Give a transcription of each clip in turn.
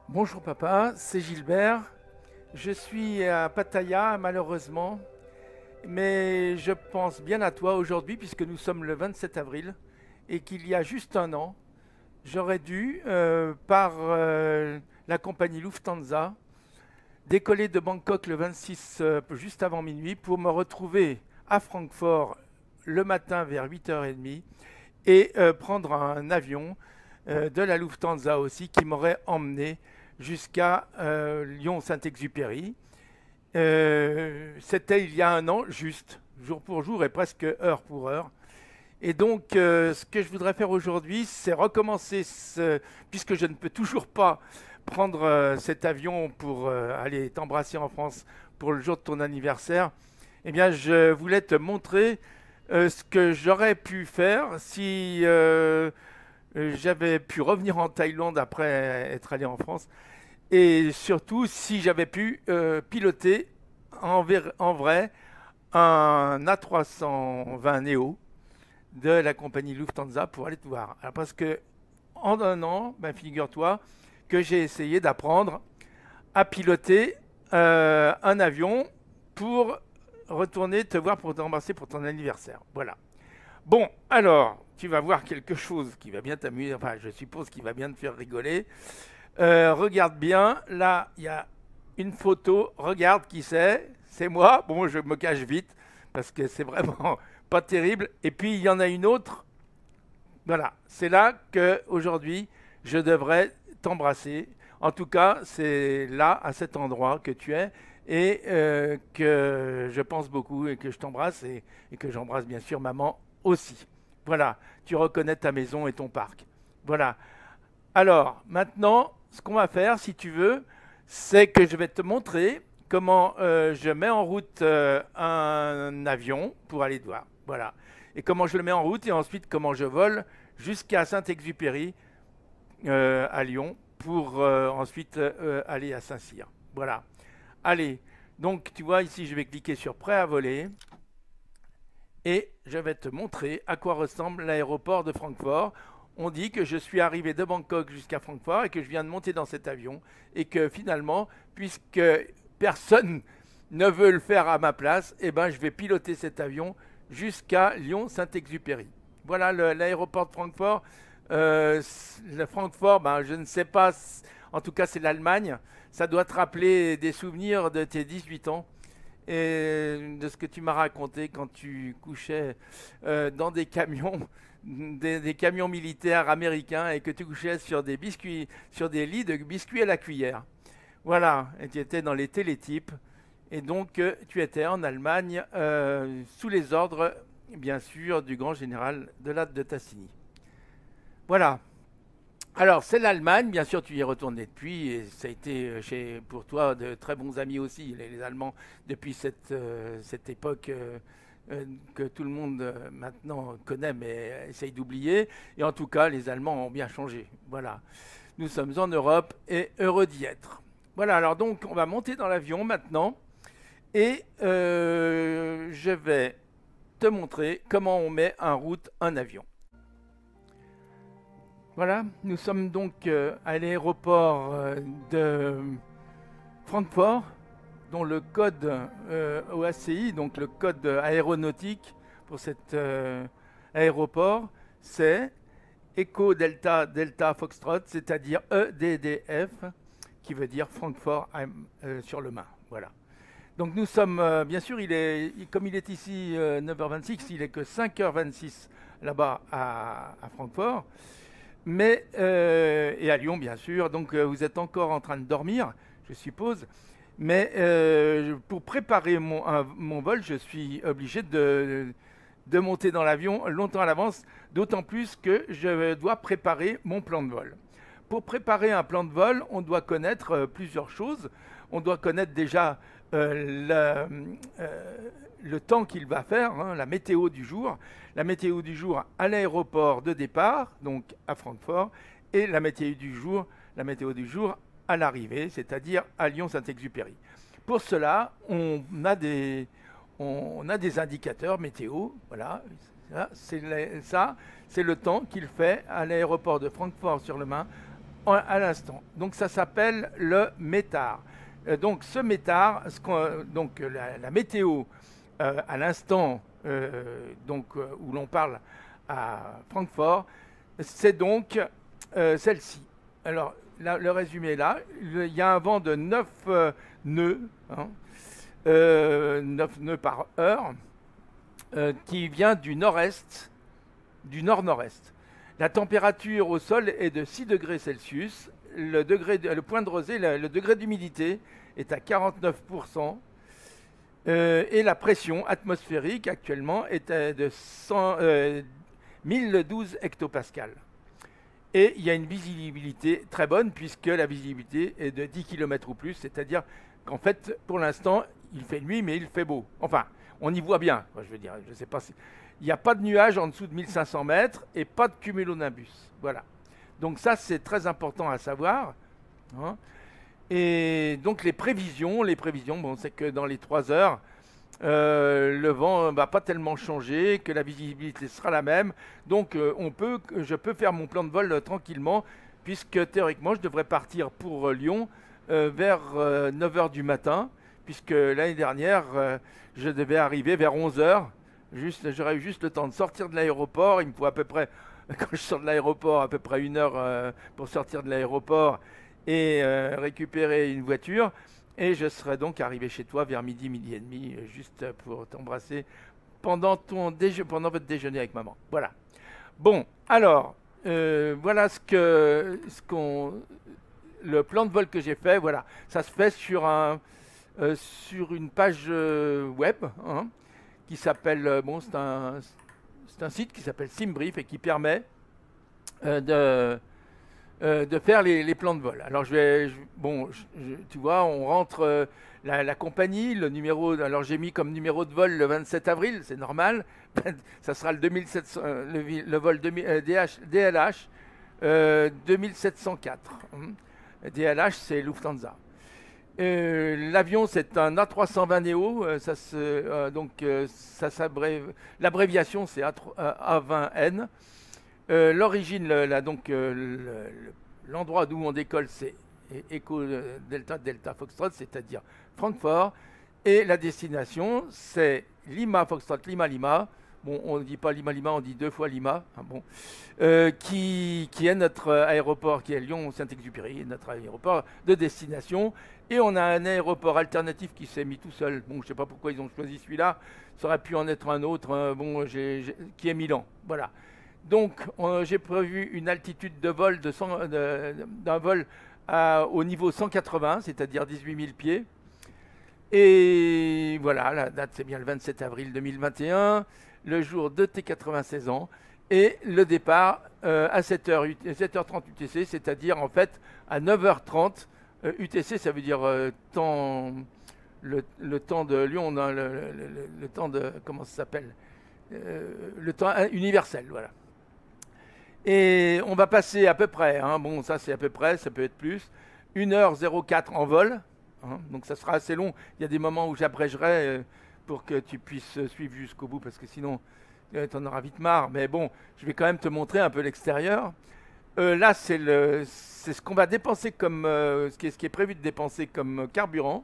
Bonjour papa, c'est Gilbert. Je suis à Pattaya malheureusement, mais je pense bien à toi aujourd'hui puisque nous sommes le 27 avril et qu'il y a juste un an, j'aurais dû, par la compagnie Lufthansa, décoller de Bangkok le 26 juste avant minuit pour me retrouver à Francfort le matin vers 8h30 et prendre un avion de la Lufthansa aussi qui m'aurait emmené jusqu'à Lyon-Saint-Exupéry. C'était il y a un an, juste, jour pour jour et presque heure pour heure. Et donc, ce que je voudrais faire aujourd'hui, c'est recommencer, puisque je ne peux toujours pas prendre cet avion pour aller t'embrasser en France pour le jour de ton anniversaire. Eh bien, je voulais te montrer ce que j'aurais pu faire si j'avais pu revenir en Thaïlande après être allé en France. Et surtout, si j'avais pu piloter en vrai un A320 Neo de la compagnie Lufthansa pour aller te voir. Alors parce que en un an, ben, figure-toi que j'ai essayé d'apprendre à piloter un avion pour retourner te voir pour t'embrasser pour ton anniversaire. Voilà. Bon, alors, tu vas voir quelque chose qui va bien t'amuser, enfin je suppose qui va bien te faire rigoler. Regarde bien, là, il y a une photo, regarde qui c'est moi. Bon, je me cache vite parce que c'est vraiment pas terrible. Et puis il y en a une autre, voilà, c'est là que aujourd'hui je devrais t'embrasser. En tout cas, c'est là, à cet endroit que tu es et que je pense beaucoup et que je t'embrasse et que j'embrasse bien sûr maman aussi. Voilà, tu reconnais ta maison et ton parc. Voilà. Alors, maintenant, ce qu'on va faire, si tu veux, c'est que je vais te montrer comment je mets en route un avion pour aller te voir. Voilà. Et comment je le mets en route et ensuite comment je vole jusqu'à Saint-Exupéry à Lyon pour ensuite aller à Saint-Cyr. Voilà. Allez, donc tu vois ici, je vais cliquer sur Prêt à voler et je vais te montrer à quoi ressemble l'aéroport de Francfort. On dit que je suis arrivé de Bangkok jusqu'à Francfort et que je viens de monter dans cet avion et que finalement, puisque personne ne veut le faire à ma place, eh ben, je vais piloter cet avion jusqu'à Lyon-Saint-Exupéry. Voilà l'aéroport de Francfort. Le Francfort, ben, je ne sais pas, en tout cas c'est l'Allemagne. Ça doit te rappeler des souvenirs de tes 18 ans et de ce que tu m'as raconté quand tu couchais dans des camions, des camions militaires américains et que tu couchais sur des biscuits, sur des lits de biscuits à la cuillère. Voilà, et tu étais dans les télétypes et donc tu étais en Allemagne sous les ordres, bien sûr, du grand général de la de Tassigny. Voilà. Alors, c'est l'Allemagne, bien sûr, tu y es retourné depuis, et ça a été pour toi de très bons amis aussi, les Allemands, depuis cette époque que tout le monde maintenant connaît, mais essaye d'oublier. Et en tout cas, les Allemands ont bien changé. Voilà. Nous sommes en Europe et heureux d'y être. Voilà, alors donc, on va monter dans l'avion maintenant, et je vais te montrer comment on met en route un avion. Voilà, nous sommes donc à l'aéroport de Francfort, dont le code OACI, donc le code aéronautique pour cet aéroport, c'est Echo Delta Delta Foxtrot, c'est-à-dire EDDF, qui veut dire Francfort sur le Main. Voilà. Donc nous sommes, bien sûr, comme il est ici 9h26, il est que 5h26 là-bas à Francfort. Mais, et à Lyon, bien sûr. Donc, vous êtes encore en train de dormir, je suppose. Mais pour préparer mon vol, je suis obligé de monter dans l'avion longtemps à l'avance, d'autant plus que je dois préparer mon plan de vol. Pour préparer un plan de vol, on doit connaître plusieurs choses. On doit connaître déjà le temps qu'il va faire, hein, la météo du jour. La météo du jour à l'aéroport de départ, donc à Francfort, et la météo du jour à l'arrivée, c'est-à-dire à Lyon-Saint-Exupéry. Pour cela, on a des indicateurs météo, voilà, ça c'est le temps qu'il fait à l'aéroport de Francfort-sur-le-Main à l'instant. Donc ça s'appelle le METAR. Donc ce METAR, donc la météo à l'instant où l'on parle à Francfort, c'est donc celle-ci. Alors le résumé est là, il y a un vent de 9 nœuds, 9 nœuds par heure, qui vient du nord-est, du nord-nord-est. La température au sol est de 6 degrés Celsius. Le point de rosée, le degré d'humidité est à 49%. Et la pression atmosphérique actuellement est de 1012 hectopascales. Et il y a une visibilité très bonne puisque la visibilité est de 10 km ou plus. C'est-à-dire qu'en fait, pour l'instant, il fait nuit mais il fait beau. Enfin, on y voit bien. Je veux dire, je sais pas si... Il n'y a pas de nuages en dessous de 1500 mètres et pas de cumulonimbus. Voilà. Donc ça, c'est très important à savoir. Hein. Et donc les prévisions, bon, c'est que dans les 3 heures, le vent ne va pas tellement changer, que la visibilité sera la même. Donc je peux faire mon plan de vol tranquillement, puisque théoriquement, je devrais partir pour Lyon vers 9 heures du matin, puisque l'année dernière, je devais arriver vers 11 heures. J'aurais eu juste le temps de sortir de l'aéroport. Il me faut à peu près, quand je sors de l'aéroport, à peu près 1 heure pour sortir de l'aéroport et récupérer une voiture. Et je serais donc arrivé chez toi vers midi, midi et demi, juste pour t'embrasser pendant votre déjeuner avec maman. Voilà. Bon, alors, voilà le plan de vol que j'ai fait. Voilà, ça se fait sur une page web, hein, qui s'appelle, c'est un site qui s'appelle SimBrief et qui permet de faire les plans de vol. Alors tu vois, on rentre la compagnie, le numéro. Alors j'ai mis comme numéro de vol le 27 avril, c'est normal. Ça sera le 2700, le vol DLH 2704. DLH, c'est Lufthansa. L'avion, c'est un A320 Neo. L'abréviation, c'est A20N. L'origine, l'endroit d'où on décolle, c'est Echo Delta Foxtrot, c'est-à-dire Francfort. Et la destination, c'est Lima Foxtrot, Lima. Bon, on ne dit pas Lima, on dit 2 fois Lima. Hein, bon. Qui est notre aéroport, qui est Lyon-Saint-Exupéry, notre aéroport de destination. Et on a un aéroport alternatif qui s'est mis tout seul. Bon, je ne sais pas pourquoi ils ont choisi celui-là. Ça aurait pu en être un autre, qui est Milan. Voilà. Donc, j'ai prévu une altitude de vol d'un vol au niveau 180, c'est-à-dire 18 000 pieds. Et voilà, la date, c'est bien le 27 avril 2021, le jour de tes 96 ans. Et le départ à 7h30 UTC, c'est-à-dire en fait à 9h30 UTC, ça veut dire le temps de Lyon, le temps de, comment ça s'appelle, le temps universel, voilà. Et on va passer à peu près, hein, bon ça c'est à peu près, ça peut être plus, 1h04 en vol, hein, donc ça sera assez long. Il y a des moments où j'abrégerai pour que tu puisses suivre jusqu'au bout, parce que sinon tu en auras vite marre. Mais bon, je vais quand même te montrer un peu l'extérieur. Là c'est ce qu'on va dépenser comme, ce qui est prévu de dépenser comme carburant.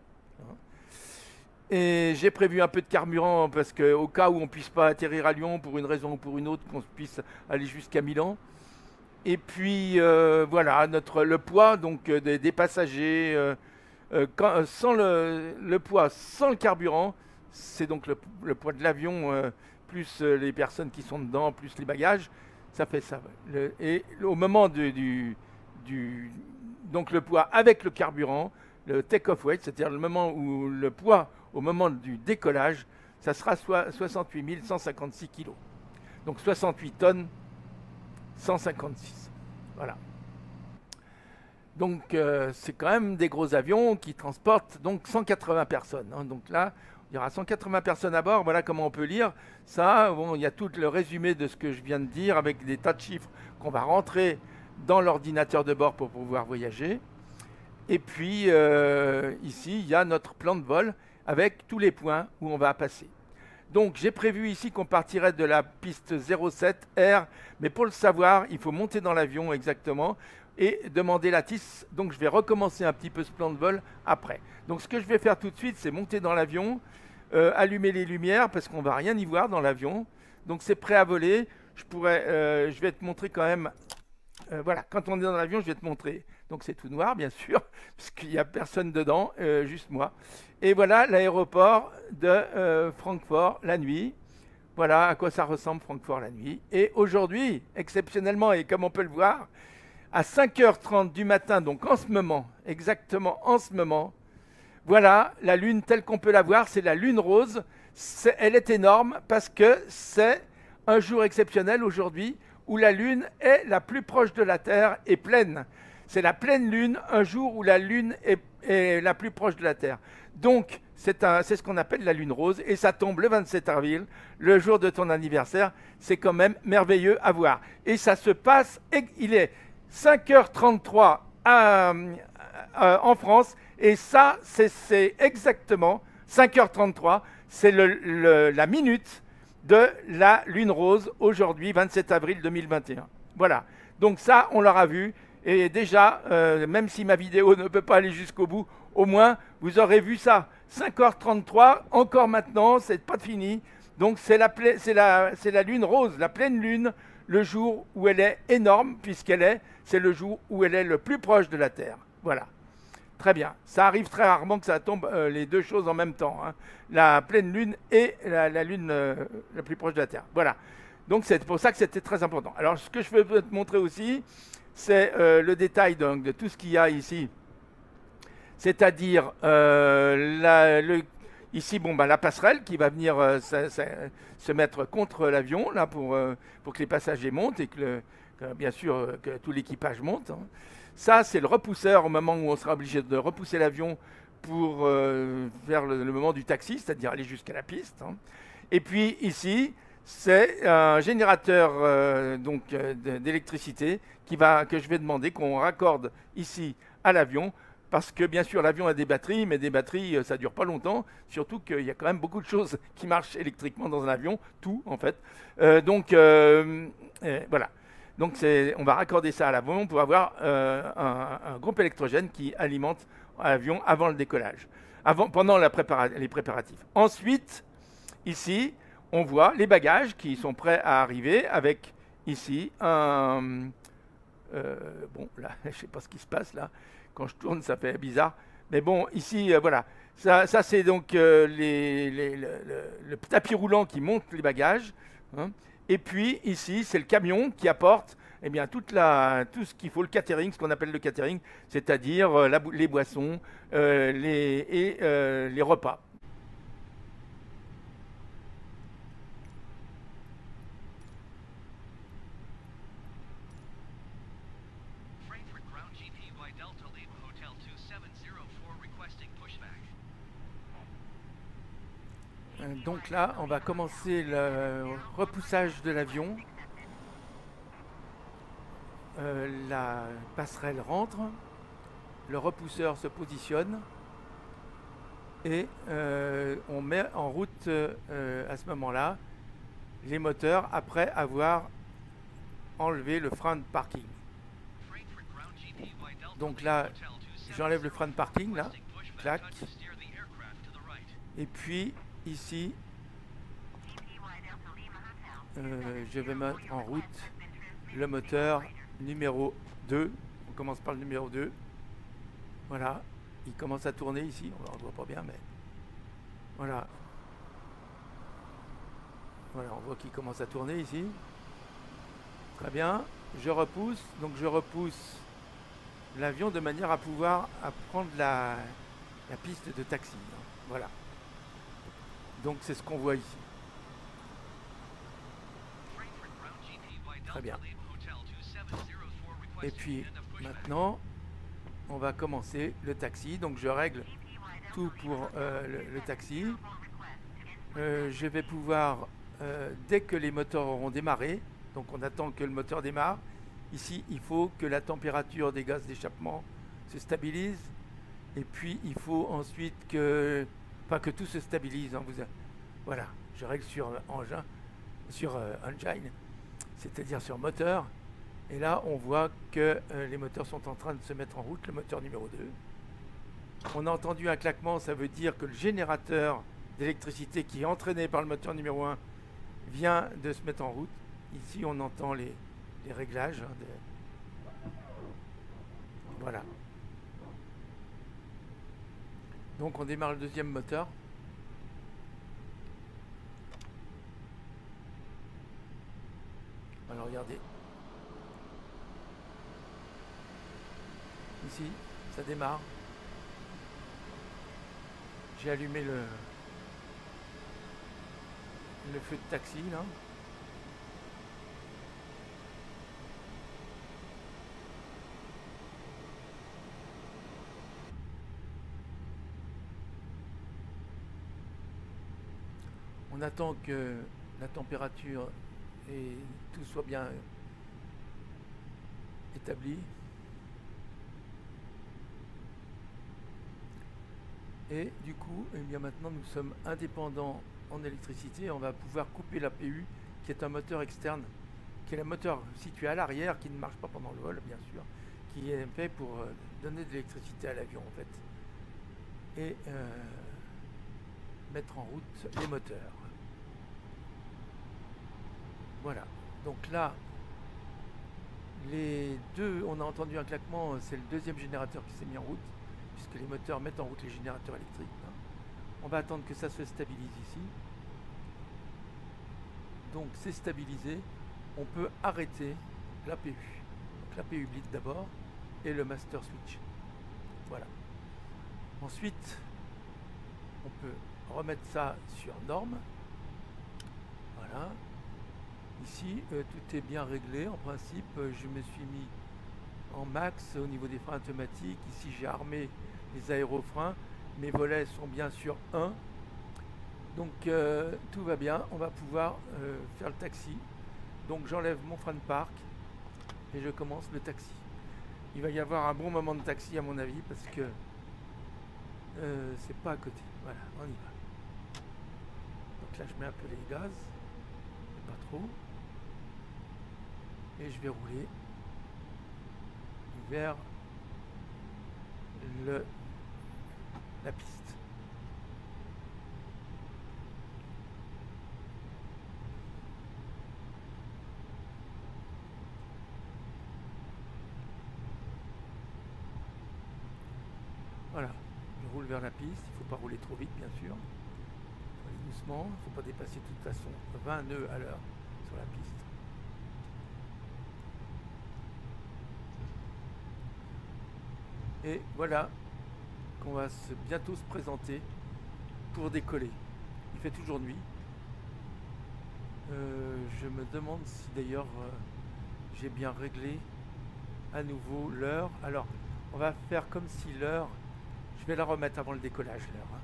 Et j'ai prévu un peu de carburant parce qu'au cas où on ne puisse pas atterrir à Lyon pour une raison ou pour une autre, qu'on puisse aller jusqu'à Milan. Et puis voilà, le poids donc, des passagers, sans le poids, sans le carburant, c'est donc le poids de l'avion, plus les personnes qui sont dedans, plus les bagages, ça fait ça. Et au moment donc le poids avec le carburant, le take-off weight, c'est-à-dire le moment où le poids au moment du décollage, ça sera 68 156 kg. Donc 68 tonnes, 156. Voilà. Donc c'est quand même des gros avions qui transportent donc 180 personnes. Hein. Donc là, il y aura 180 personnes à bord. Voilà comment on peut lire ça. Bon, il y a tout le résumé de ce que je viens de dire avec des tas de chiffres qu'on va rentrer dans l'ordinateur de bord pour pouvoir voyager. Et puis ici, il y a notre plan de vol avec tous les points où on va passer. Donc j'ai prévu ici qu'on partirait de la piste 07 R, mais pour le savoir, il faut monter dans l'avion exactement et demander la TIS. Donc je vais recommencer un petit peu ce plan de vol après. Donc ce que je vais faire tout de suite, c'est monter dans l'avion, allumer les lumières parce qu'on ne va rien y voir dans l'avion. Donc c'est prêt à voler. Je vais te montrer quand même. Voilà, quand on est dans l'avion, je vais te montrer. Donc c'est tout noir, bien sûr, puisqu'il n'y a personne dedans, juste moi. Et voilà l'aéroport de Francfort la nuit. Voilà à quoi ça ressemble Francfort la nuit. Et aujourd'hui, exceptionnellement, et comme on peut le voir, à 5h30 du matin, donc en ce moment, exactement en ce moment, voilà la lune telle qu'on peut la voir, c'est la lune rose. Elle est énorme parce que c'est un jour exceptionnel aujourd'hui où la lune est la plus proche de la Terre et pleine. C'est la pleine lune, un jour où la lune est la plus proche de la Terre. Donc, c'est ce qu'on appelle la lune rose et ça tombe le 27 avril, le jour de ton anniversaire. C'est quand même merveilleux à voir. Et ça se passe, il est 5h33 en France et ça, c'est exactement 5h33, c'est la minute de la lune rose aujourd'hui, 27 avril 2021. Voilà, donc ça, on l'aura vu. Et déjà, même si ma vidéo ne peut pas aller jusqu'au bout, au moins, vous aurez vu ça. 5h33, encore maintenant, c'est pas fini. Donc c'est la lune rose, la pleine lune, le jour où elle est énorme, c'est le jour où elle est le plus proche de la Terre. Voilà. Très bien. Ça arrive très rarement que ça tombe les deux choses en même temps, hein. La pleine lune et la lune la plus proche de la Terre. Voilà. Donc c'est pour ça que c'était très important. Alors ce que je veux te montrer aussi, c'est le détail donc, de tout ce qu'il y a ici. C'est-à-dire ici la passerelle qui va venir se mettre contre l'avion là pour que les passagers montent et bien sûr que tout l'équipage monte, hein. Ça, c'est le repousseur au moment où on sera obligé de repousser l'avion pour faire le moment du taxi, c'est-à-dire aller jusqu'à la piste, hein. Et puis ici, c'est un générateur d'électricité que je vais demander qu'on raccorde ici à l'avion, parce que bien sûr l'avion a des batteries, mais des batteries ça ne dure pas longtemps, surtout qu'il y a quand même beaucoup de choses qui marchent électriquement dans un avion, tout en fait. Voilà. Donc on va raccorder ça à l'avion pour avoir un groupe électrogène qui alimente l'avion avant le décollage, pendant les préparatifs. Ensuite, ici, on voit les bagages qui sont prêts à arriver avec ici bon, là, je ne sais pas ce qui se passe là. Quand je tourne, ça fait bizarre. Mais bon, ici, voilà. Ça c'est donc le tapis roulant qui monte les bagages, hein. Et puis ici, c'est le camion qui apporte tout ce qu'il faut, le catering, ce qu'on appelle le catering, c'est-à-dire les boissons les repas. Donc là, on va commencer le repoussage de l'avion. La passerelle rentre, le repousseur se positionne et on met en route à ce moment-là les moteurs après avoir enlevé le frein de parking. Donc là, j'enlève le frein de parking, là, clac. Et puis ici, je vais mettre en route le moteur numéro 2. On commence par le numéro 2. Voilà, il commence à tourner ici. On ne le voit pas bien, mais voilà. Voilà, on voit qu'il commence à tourner ici. Très bien. Je repousse. Donc je repousse l'avion de manière à pouvoir prendre la piste de taxi. Voilà. Donc c'est ce qu'on voit ici. Très bien. Et puis maintenant, on va commencer le taxi. Donc je règle tout pour le taxi. Je vais pouvoir, dès que les moteurs auront démarré, donc on attend que le moteur démarre. Ici, il faut que la température des gaz d'échappement se stabilise. Et puis, il faut ensuite que tout se stabilise, hein, voilà. je règle sur engin, sur engine, c'est-à-dire sur moteur. Et là, on voit que les moteurs sont en train de se mettre en route, le moteur numéro 2. On a entendu un claquement, ça veut dire que le générateur d'électricité qui est entraîné par le moteur numéro 1 vient de se mettre en route. Ici, on entend les réglages. Voilà. Donc, on démarre le deuxième moteur. Alors, regardez. Ici, ça démarre. J'ai allumé le feu de taxi, là. On attend que la température et tout soit bien établi. Et du coup, eh bien maintenant nous sommes indépendants en électricité. On va pouvoir couper l'APU qui est un moteur externe, qui est le moteur situé à l'arrière, qui ne marche pas pendant le vol bien sûr, qui est fait pour donner de l'électricité à l'avion en fait. Et mettre en route les moteurs. Voilà. Donc là, les deux, on a entendu un claquement, c'est le deuxième générateur qui s'est mis en route, puisque les moteurs mettent en route les générateurs électriques. On va attendre que ça se stabilise ici. Donc c'est stabilisé, on peut arrêter l'APU. Donc l'APU bleed d'abord et le master switch. Voilà. Ensuite, on peut remettre ça sur norme. Voilà. Ici, tout est bien réglé. En principe, je me suis mis en max au niveau des freins automatiques. Ici, j'ai armé les aérofreins. Mes volets sont bien sûr 1. Donc, tout va bien. On va pouvoir faire le taxi. Donc, j'enlève mon frein de parc et je commence le taxi. Il va y avoir un bon moment de taxi à mon avis parce que c'est pas à côté. Voilà, on y va. Donc là, je mets un peu les gaz, mais pas trop. Et je vais rouler vers la piste. Voilà, je roule vers la piste. Il ne faut pas rouler trop vite, bien sûr. Il faut aller doucement. Il ne faut pas dépasser de toute façon 20 nœuds à l'heure sur la piste. Et voilà qu'on va bientôt se présenter pour décoller. Il fait toujours nuit. Je me demande si d'ailleurs j'ai bien réglé à nouveau l'heure. Alors, on va faire comme si l'heure, je vais la remettre avant le décollage, l'heure, hein,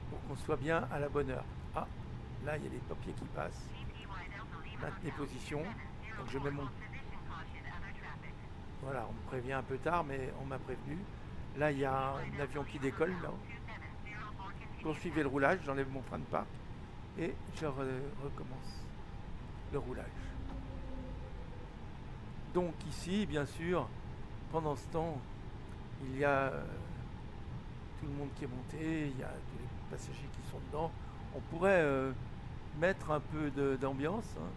pour qu'on soit bien à la bonne heure. Ah, là, il y a des papiers qui passent. Maintenez position. Donc, je mets mon... Voilà, on me prévient un peu tard, mais on m'a prévenu. Là, il y a un avion qui décolle, là. Poursuivez le roulage, j'enlève mon frein de parc et je recommence le roulage. Donc ici, bien sûr, pendant ce temps, il y a tout le monde qui est monté, il y a tous les passagers qui sont dedans. On pourrait mettre un peu d'ambiance, hein.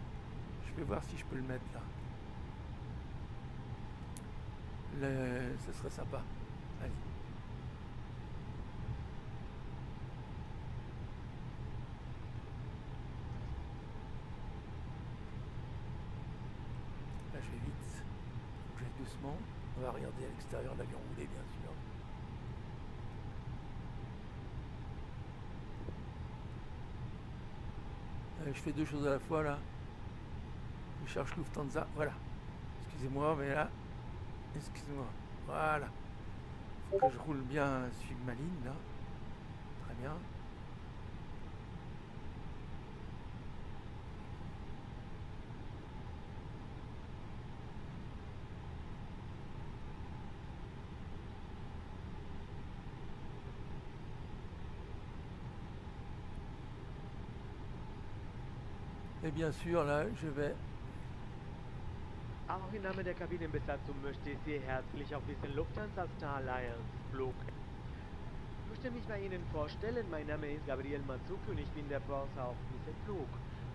Je vais voir si je peux le mettre là. Ce serait sympa. Allez. Là, je vais vite. Je vais doucement. On va regarder à l'extérieur l'avion rouler, bien sûr. Je fais deux choses à la fois là. Je cherche Lufthansa. Voilà. Excusez-moi, mais là. Excusez-moi. Voilà. Faut que je roule bien, suivre ma ligne là. Très bien. Et bien sûr, là, je vais... Auch im Namen der Kabinenbesatzung möchte ich Sie herzlich auf diesen Lufthansa Star Alliance Flug. Ich möchte mich bei Ihnen vorstellen. Mein Name ist Gabriel Matsuki und ich bin der Purser auf diesem Flug.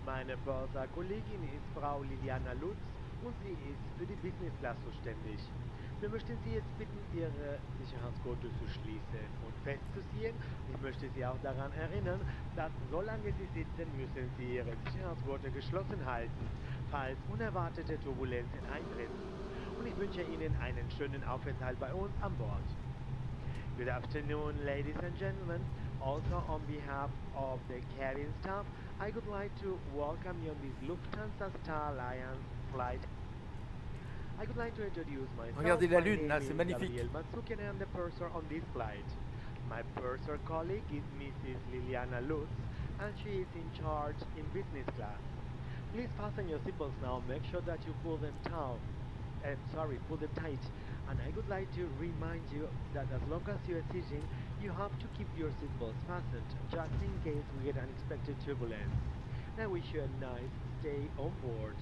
Meine Purser-Kollegin ist Frau Liliana Lutz und sie ist für die Business Class zuständig. Wir möchten Sie jetzt bitten, Ihre Sicherheitsgurte zu schließen und festzuziehen. Ich möchte Sie auch daran erinnern, dass solange Sie sitzen, müssen Sie Ihre Sicherheitsgurte geschlossen halten, falls unerwartete Turbulenzen eintreten. Und ich wünsche Ihnen einen schönen Aufenthalt bei uns an Bord. Good afternoon, ladies and gentlemen. Also, on behalf of the cabin staff, I would like to welcome you on this Lufthansa Star Alliance flight. I would like to introduce myself. Regardez la My lune, là, name c'est is magnifique. Gabriel Matsuki and I am the purser on this flight. My purser colleague is Mrs. Liliana Lutz, and she is in charge in business class. Please fasten your seatbelts now. Make sure that you pull them pull them tight. And I would like to remind you that as long as you are sitting, you have to keep your seatbelts fastened, just in case we get unexpected turbulence. And I wish you a nice stay on board.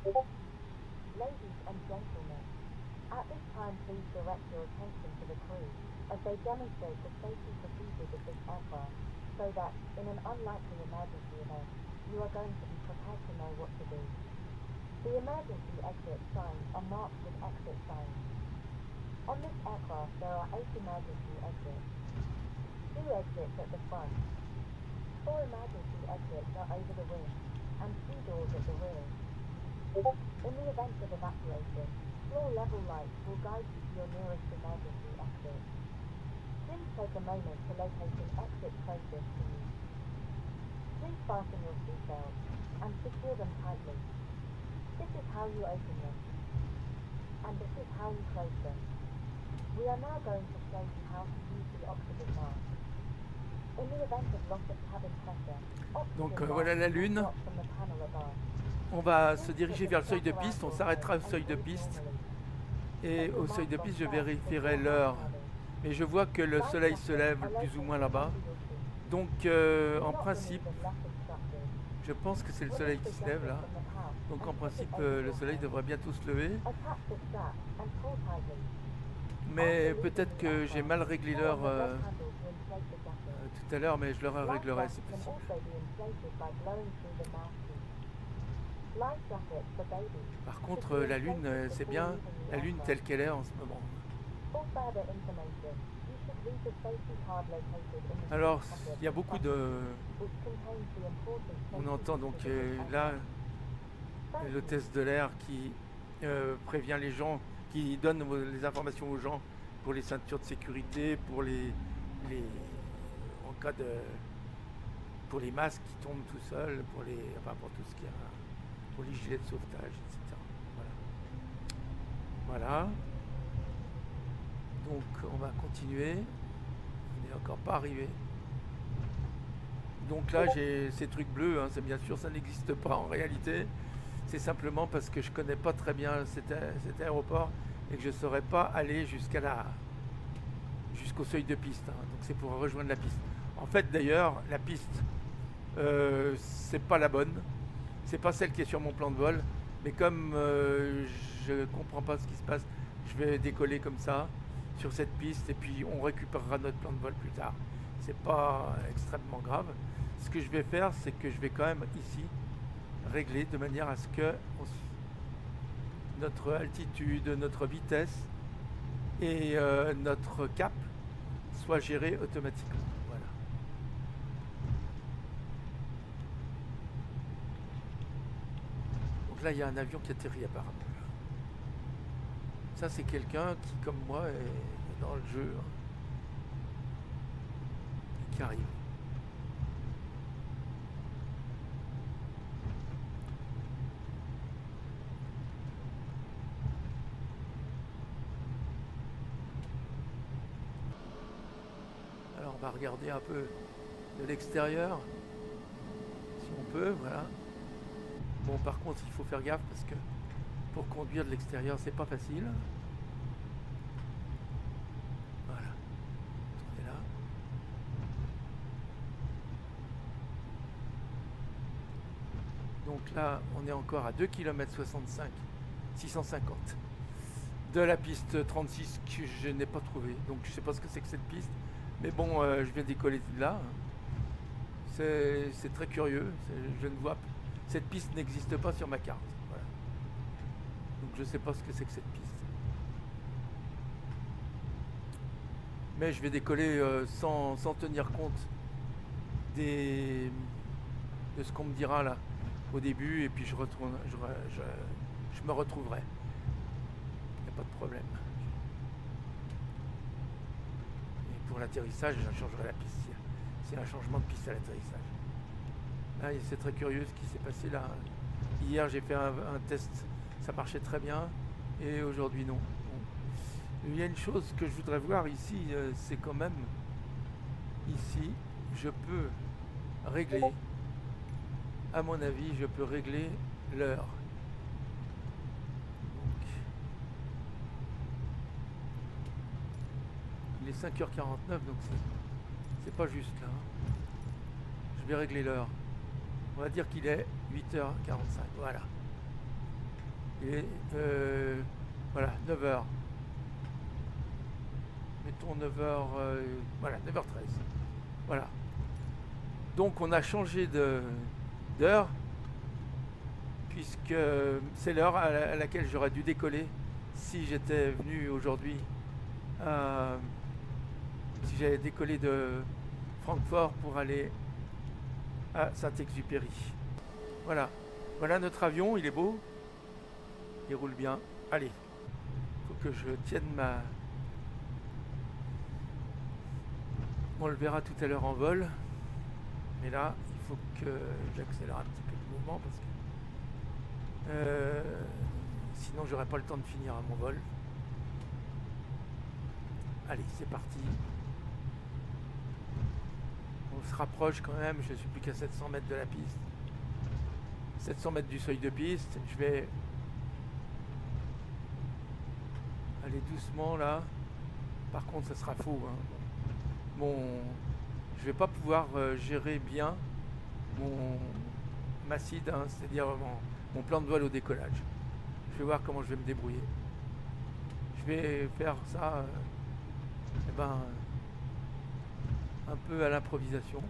Ladies and gentlemen, at this time please direct your attention to the crew as they demonstrate the safety procedures of this aircraft so that in an unlikely emergency event, you are going to be prepared to know what to do. The emergency exit signs are marked with exit signs. On this aircraft there are 8 emergency exits. 2 exits at the front. 4 emergency exits are over the wing and 2 doors at the rear. In the event of evacuation, floor level lights will guide you to your nearest emergency exit. Please take a moment to locate an exit closest to you. Please fasten your seatbelts and secure them tightly. This is how you open them, and this is how you close them. We are now going to show you how to use the oxygen mask. In the event of loss of cabin pressure, Donc oxygen voilà la masks will lune. drop from the panel above. On va se diriger vers le seuil de piste, on s'arrêtera au seuil de piste et au seuil de piste je vérifierai l'heure. Mais je vois que le soleil se lève plus ou moins là-bas. Donc en principe, je pense que c'est le soleil qui se lève là. Donc en principe le soleil devrait bientôt se lever. Mais peut-être que j'ai mal réglé l'heure tout à l'heure, mais je le réglerai, c'est possible. Par contre, la lune, c'est bien la lune telle qu'elle est en ce moment. Alors, il y a beaucoup de... On entend donc là l'hôtesse de l'air qui prévient les gens, qui donne les informations aux gens pour les ceintures de sécurité, pour les en cas de... pour les masques qui tombent tout seuls, pour les... enfin pour tout ce qui a... pour les gilets de sauvetage, etc. Voilà. Voilà. Donc on va continuer. On n'est encore pas arrivé. Donc là j'ai ces trucs bleus, hein, c'est bien sûr ça n'existe pas en réalité. C'est simplement parce que je connais pas très bien cet aéroport et que je ne saurais pas aller jusqu'au seuil de piste. Hein. Donc c'est pour rejoindre la piste. En fait d'ailleurs la piste c'est pas la bonne. C'est pas celle qui est sur mon plan de vol, mais comme je comprends pas ce qui se passe, je vais décoller comme ça sur cette piste et puis on récupérera notre plan de vol plus tard. C'est pas extrêmement grave. Ce que je vais faire, c'est que je vais quand même ici régler de manière à ce que notre altitude, notre vitesse et notre cap soient gérés automatiquement. Voilà. Là, il y a un avion qui atterrit apparemment. Ça, c'est quelqu'un qui, comme moi, est dans le jeu. Hein, qui arrive. Alors, on va regarder un peu de l'extérieur. Si on peut, voilà. Bon, par contre, il faut faire gaffe parce que pour conduire de l'extérieur, c'est pas facile. Voilà. On est là. Donc là, on est encore à 2 km 65, 650 de la piste 36 que je n'ai pas trouvé. Donc je sais pas ce que c'est que cette piste. Mais bon, je vais décoller de là. C'est très curieux. Je ne vois cette piste n'existe pas sur ma carte. Voilà. Donc je sais pas ce que c'est que cette piste. Mais je vais décoller sans tenir compte de ce qu'on me dira là au début, et puis je me retrouverai. Il n'y a pas de problème. Et pour l'atterrissage, je changerai la piste. C'est un changement de piste à l'atterrissage. Là, c'est très curieux ce qui s'est passé là. Hier, j'ai fait un test, ça marchait très bien, et aujourd'hui non. Il y a une chose que je voudrais voir ici, c'est quand même, ici, je peux régler, à mon avis, je peux régler l'heure. Il est 5h49, donc c'est pas juste là. Je vais régler l'heure. On va dire qu'il est 8h45, voilà. Il est, voilà, 9h. Mettons 9h, voilà, 9h13. Voilà. Donc on a changé d'heure, puisque c'est l'heure à laquelle j'aurais dû décoller si j'étais venu aujourd'hui, si j'avais décollé de Francfort pour aller à Saint-Exupéry. Voilà. Voilà notre avion, il est beau. Il roule bien. Allez, il faut que je tienne ma... On le verra tout à l'heure en vol. Mais là, il faut que j'accélère un petit peu le mouvement parce que sinon j'aurai pas le temps de finir à mon vol. Allez, c'est parti. On se rapproche quand même, je suis plus qu'à 700 mètres de la piste. 700 mètres du seuil de piste. Je vais aller doucement là. Par contre, ça sera faux. Hein. Je vais pas pouvoir gérer bien ma CID, hein, c'est-à-dire mon plan de vol au décollage. Je vais voir comment je vais me débrouiller. Je vais faire ça un peu à l'improvisation,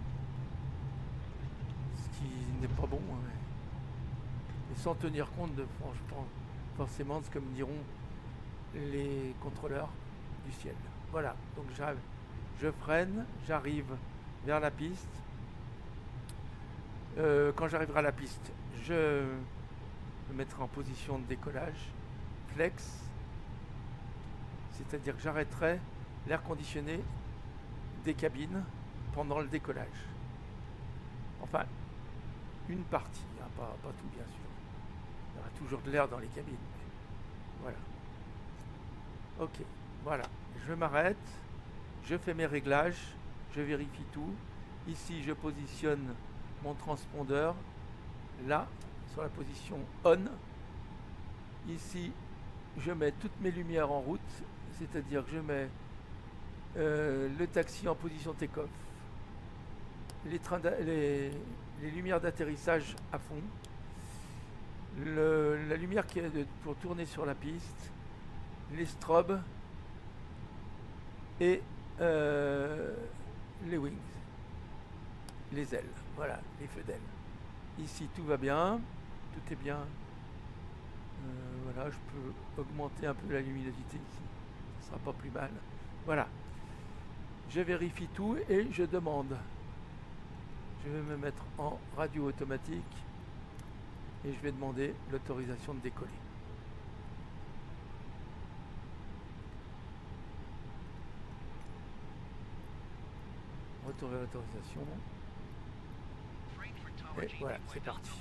ce qui n'est pas bon, hein, et sans tenir compte forcément de ce que me diront les contrôleurs du ciel. Voilà, donc je freine, j'arrive vers la piste. Quand j'arriverai à la piste, je me mettrai en position de décollage, flex, c'est-à-dire que j'arrêterai l'air conditionné des cabines pendant le décollage. Enfin, une partie, hein, pas tout bien sûr. Il y aura toujours de l'air dans les cabines. Mais voilà. Ok, voilà. Je m'arrête, je fais mes réglages, je vérifie tout. Ici, je positionne mon transpondeur là, sur la position on. Ici, je mets toutes mes lumières en route, c'est-à-dire que je mets le taxi en position take-off, les lumières d'atterrissage à fond, la lumière qui est pour tourner sur la piste, les strobes et les wings, les ailes, voilà, les feux d'ailes. Ici tout va bien, tout est bien. Voilà, je peux augmenter un peu la luminosité ici, ce sera pas plus mal. Voilà, je vérifie tout et je demande. Je vais me mettre en radio automatique et je vais demander l'autorisation de décoller. Retour vers l'autorisation. Et voilà, c'est parti.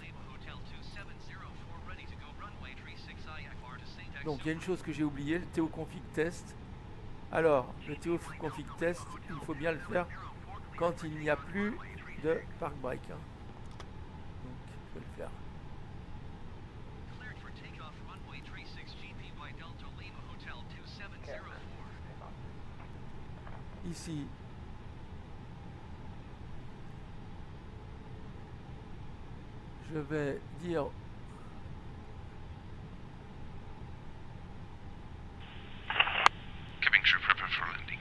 Donc il y a une chose que j'ai oublié, le TO config test. Alors, le TO config test, il faut bien le faire quand il n'y a plus de park break. Hein. Donc, je vais le faire. Ici, je vais dire Cabin crew prepare for landing.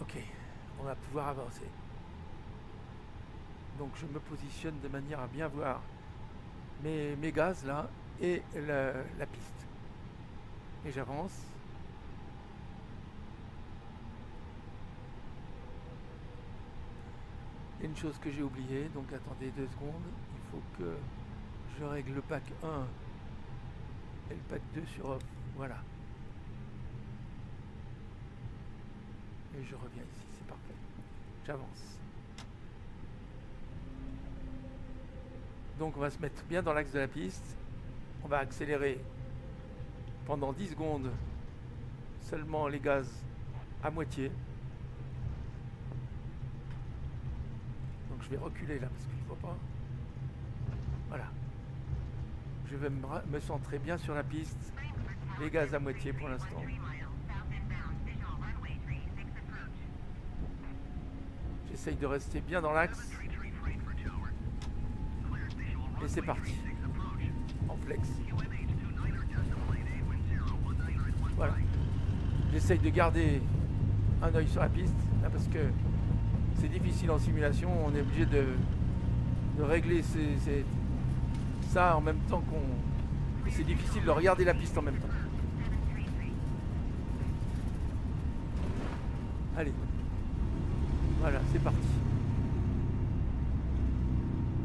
ok, on va pouvoir avancer. Donc je me positionne de manière à bien voir mes gaz là et la piste. Et j'avance. Il y a une chose que j'ai oubliée, donc attendez 2 secondes. Il faut que je règle le pack 1 et le pack 2 sur off. Voilà. Et je reviens ici, c'est parfait. J'avance. Donc on va se mettre bien dans l'axe de la piste. On va accélérer pendant 10 secondes seulement les gaz à moitié. Donc je vais reculer là parce que je ne vois pas. Voilà. Je vais me centrer bien sur la piste. Les gaz à moitié pour l'instant. J'essaye de rester bien dans l'axe. Et c'est parti. En flex. Voilà. J'essaye de garder un œil sur la piste. Là, parce que c'est difficile en simulation. On est obligé de régler ça en même temps qu'on... Et c'est difficile de regarder la piste en même temps. Allez. Voilà, c'est parti.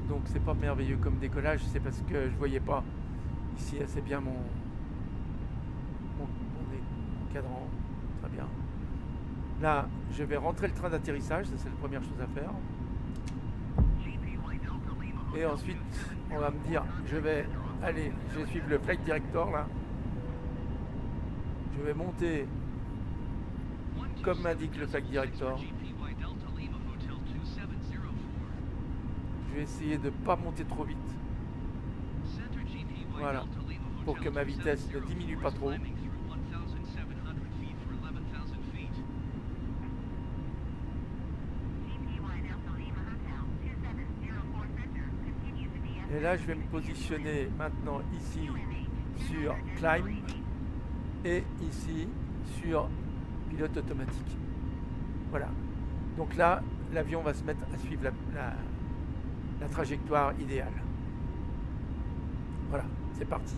Donc c'est pas merveilleux comme décollage, c'est parce que je voyais pas ici assez bien mon cadran. Très bien. Là, je vais rentrer le train d'atterrissage, ça c'est la première chose à faire. Et ensuite, on va me dire, je vais aller, je vais suivre le flight director là. Je vais monter comme m'indique le flight director. Je vais essayer de ne pas monter trop vite. Voilà. Pour que ma vitesse ne diminue pas trop. Et là, je vais me positionner maintenant ici sur Climb et ici sur pilote automatique. Voilà. Donc là, l'avion va se mettre à suivre la trajectoire idéale. Voilà, c'est parti.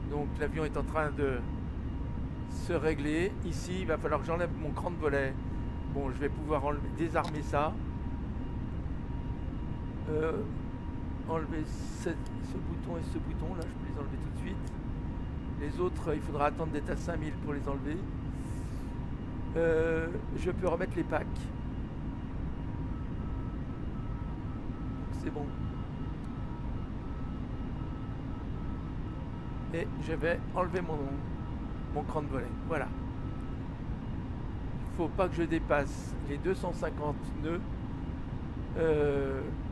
Donc l'avion est en train de se régler. Ici, il va falloir que j'enlève mon cran de volet. Bon, je vais pouvoir désarmer ça. Enlever ce bouton et ce bouton. Là, je peux les enlever tout de suite. Les autres, il faudra attendre d'être à 5000 pour les enlever. Je peux remettre les packs. C'est bon. Et je vais enlever mon cran de volet. Voilà. Il ne faut pas que je dépasse les 250 nœuds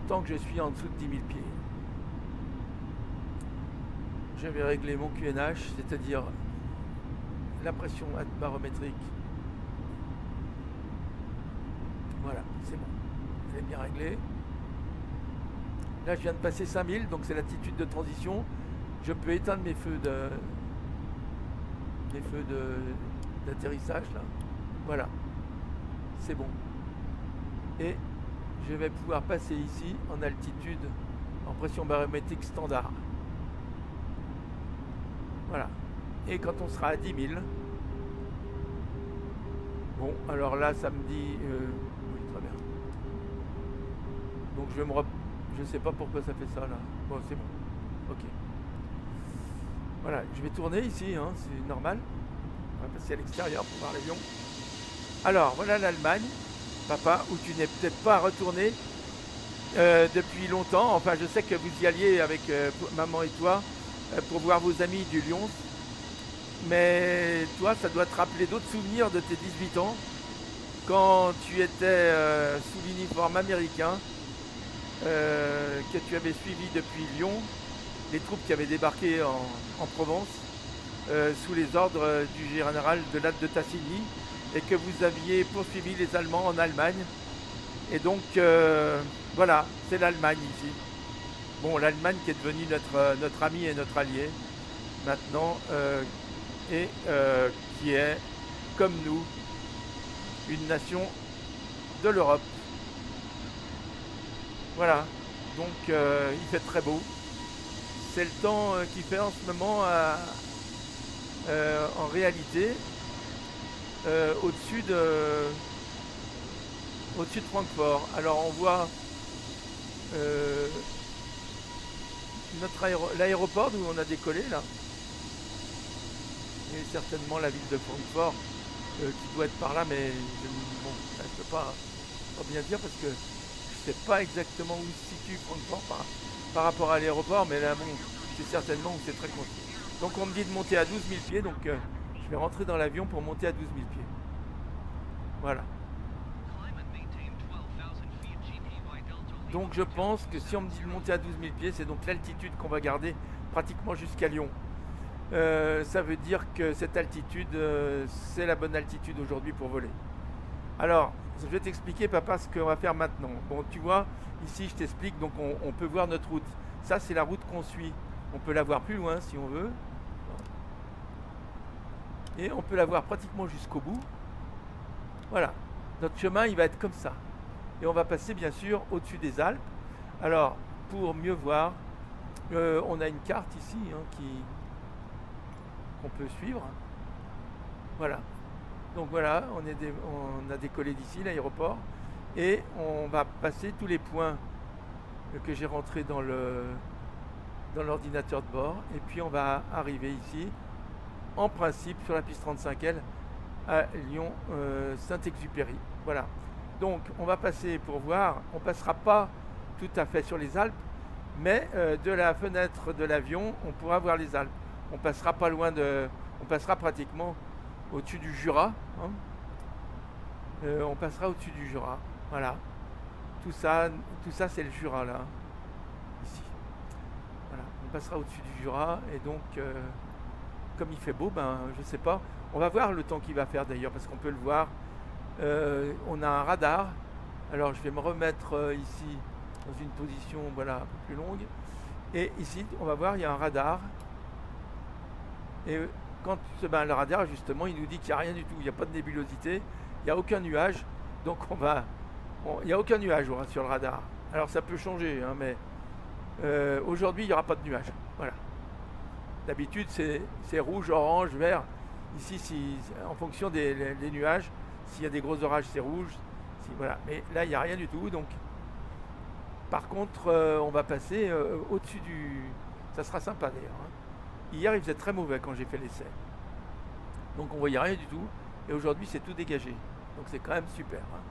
tant que je suis en dessous de 10 000 pieds. Je vais régler mon QNH, c'est-à-dire la pression barométrique. Voilà, c'est bon. Elle est bien réglée. Là, je viens de passer 5000, donc c'est l'attitude de transition. Je peux éteindre mes feux d'atterrissage là. Voilà, c'est bon. Et je vais pouvoir passer ici en altitude, en pression barométrique standard. Voilà. Et quand on sera à 10 000, bon, alors là, ça me dit... oui, très bien. Donc je sais pas pourquoi ça fait ça là. Bon, c'est bon. Ok. Voilà, je vais tourner ici, hein, c'est normal. On va passer à l'extérieur pour voir l'avion. Alors, voilà l'Allemagne, papa, où tu n'es peut-être pas retourné depuis longtemps. Enfin, je sais que vous y alliez avec maman et toi pour voir vos amis du Lyon. Mais toi, ça doit te rappeler d'autres souvenirs de tes 18 ans, quand tu étais sous l'uniforme américain que tu avais suivi depuis Lyon, les troupes qui avaient débarqué en Provence, sous les ordres du général de Latte de Tassigny, et que vous aviez poursuivi les Allemands en Allemagne. Et donc, voilà, c'est l'Allemagne ici. Bon, l'Allemagne qui est devenue notre ami et notre allié, maintenant, et qui est, comme nous, une nation de l'Europe. Voilà, donc il fait très beau. C'est le temps qu'il fait en ce moment en réalité au-dessus de Francfort. Alors on voit l'aéroport d'où on a décollé là. Et certainement la ville de Francfort qui doit être par là, mais bon, je ne peux pas bien dire parce que je ne sais pas exactement où se situe Francfort par rapport à l'aéroport, mais là bon, c'est certainement où c'est très construit. Donc on me dit de monter à 12 000 pieds, donc je vais rentrer dans l'avion pour monter à 12 000 pieds. Voilà. Donc je pense que si on me dit de monter à 12 000 pieds, c'est donc l'altitude qu'on va garder pratiquement jusqu'à Lyon. Ça veut dire que cette altitude, c'est la bonne altitude aujourd'hui pour voler. Alors, je vais t'expliquer, papa, ce qu'on va faire maintenant. Bon, tu vois, ici, je t'explique, donc on peut voir notre route. Ça, c'est la route qu'on suit. On peut la voir plus loin, si on veut. Et on peut la voir pratiquement jusqu'au bout. Voilà. Notre chemin, il va être comme ça. Et on va passer, bien sûr, au-dessus des Alpes. Alors, pour mieux voir, on a une carte ici, hein, qu'on peut suivre. Voilà. Donc voilà, on a décollé d'ici, l'aéroport, et on va passer tous les points que j'ai rentrés dans l'ordinateur de bord, et puis on va arriver ici, en principe, sur la piste 35L, à Lyon Saint-Exupéry. Voilà. Donc on va passer pour voir, on ne passera pas tout à fait sur les Alpes, mais de la fenêtre de l'avion, on pourra voir les Alpes. On passera pas loin on passera pratiquement au-dessus du Jura. Hein. On passera au-dessus du Jura. Voilà. Tout ça c'est le Jura là. Ici. Voilà. On passera au-dessus du Jura. Et donc, comme il fait beau, ben je sais pas. On va voir le temps qu'il va faire d'ailleurs, parce qu'on peut le voir. On a un radar. Alors je vais me remettre ici dans une position voilà, un peu plus longue. Et ici, on va voir, il y a un radar. Et quand le radar, justement, il nous dit qu'il n'y a rien du tout, il n'y a pas de nébulosité, il n'y a aucun nuage, donc il n'y a aucun nuage sur le radar. Alors ça peut changer, hein, mais aujourd'hui, il n'y aura pas de nuage. Voilà. D'habitude, c'est rouge, orange, vert. Ici, en fonction des nuages, s'il y a des gros orages, c'est rouge. Voilà. Mais là, il n'y a rien du tout. Donc, par contre, on va passer au-dessus du... Ça sera sympa d'ailleurs. Hein. Hier, il faisait très mauvais quand j'ai fait l'essai. Donc, on ne voyait rien du tout. Et aujourd'hui, c'est tout dégagé. Donc, c'est quand même super. Hein.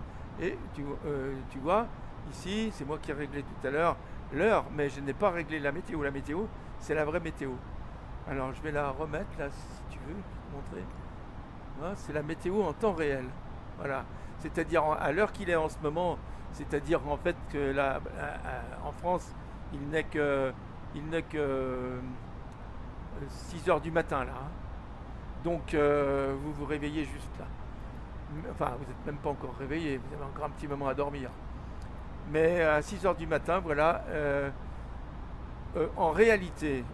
Et tu vois, ici, c'est moi qui ai réglé tout à l'heure l'heure, mais je n'ai pas réglé la météo. La météo, c'est la vraie météo. Alors, je vais la remettre là, si tu veux, te montrer. Voilà, c'est la météo en temps réel. Voilà. C'est-à-dire à l'heure qu'il est en ce moment, c'est-à-dire en fait que là, en France, il n'est que 6 heures du matin là. Hein. Donc vous vous réveillez juste là. Enfin, vous n'êtes même pas encore réveillé, vous avez encore un petit moment à dormir. Mais à 6 heures du matin, voilà. En réalité,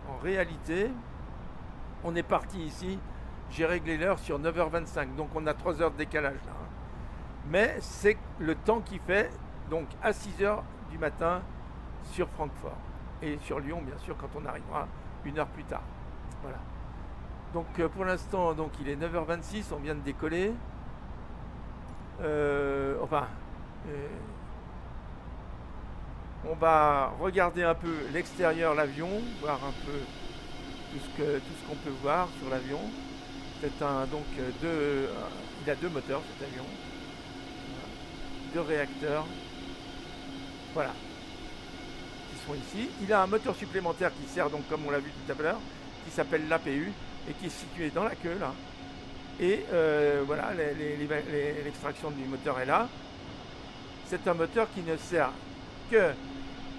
on est parti ici. J'ai réglé l'heure sur 9h25, donc on a 3 heures de décalage là. Hein. Mais c'est le temps qui fait donc à 6h du matin sur Francfort. Et sur Lyon, bien sûr, quand on arrivera 1 heure plus tard. Voilà. Donc pour l'instant, donc il est 9h26, on vient de décoller. On va regarder un peu l'extérieur, l'avion, voir un peu tout ce qu'on peut voir sur l'avion. C'est il a 2 moteurs cet avion. 2 réacteurs. Voilà. Qui sont ici. Il a un moteur supplémentaire qui sert, donc comme on l'a vu tout à l'heure, qui s'appelle l'APU et qui est situé dans la queue là. Et voilà, l'extraction du moteur est là. C'est un moteur qui ne sert que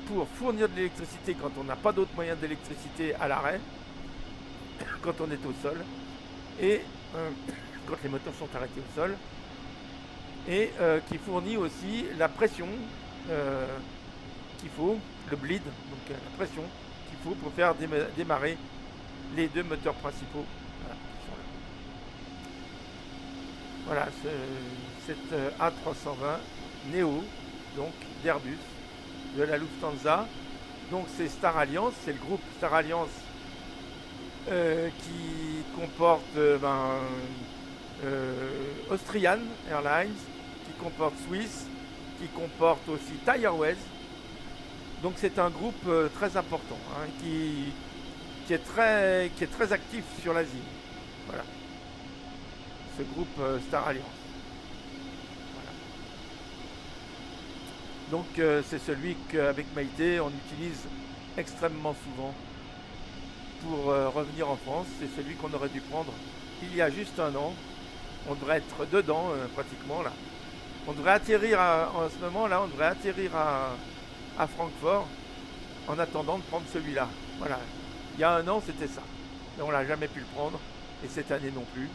pour fournir de l'électricité quand on n'a pas d'autres moyens d'électricité à l'arrêt, quand on est au sol, et quand les moteurs sont arrêtés au sol, et qui fournit aussi la pression qu'il faut, le bleed, donc la pression qu'il faut pour faire démarrer les deux moteurs principaux. Voilà, cette A320 Neo, donc d'Airbus, de la Lufthansa. Donc c'est Star Alliance, c'est le groupe Star Alliance qui comporte Austrian Airlines, qui comporte Swiss, qui comporte aussi Thai Airways. Donc c'est un groupe très important, hein, qui est très actif sur l'Asie. Voilà. Ce groupe Star Alliance. Voilà. Donc c'est celui qu'avec Maïté on utilise extrêmement souvent pour revenir en France. C'est celui qu'on aurait dû prendre il y a juste un an. On devrait être dedans pratiquement là. On devrait atterrir en ce moment là, on devrait atterrir à Francfort en attendant de prendre celui-là. Voilà. Il y a un an c'était ça. Mais on l'a jamais pu le prendre et cette année non plus.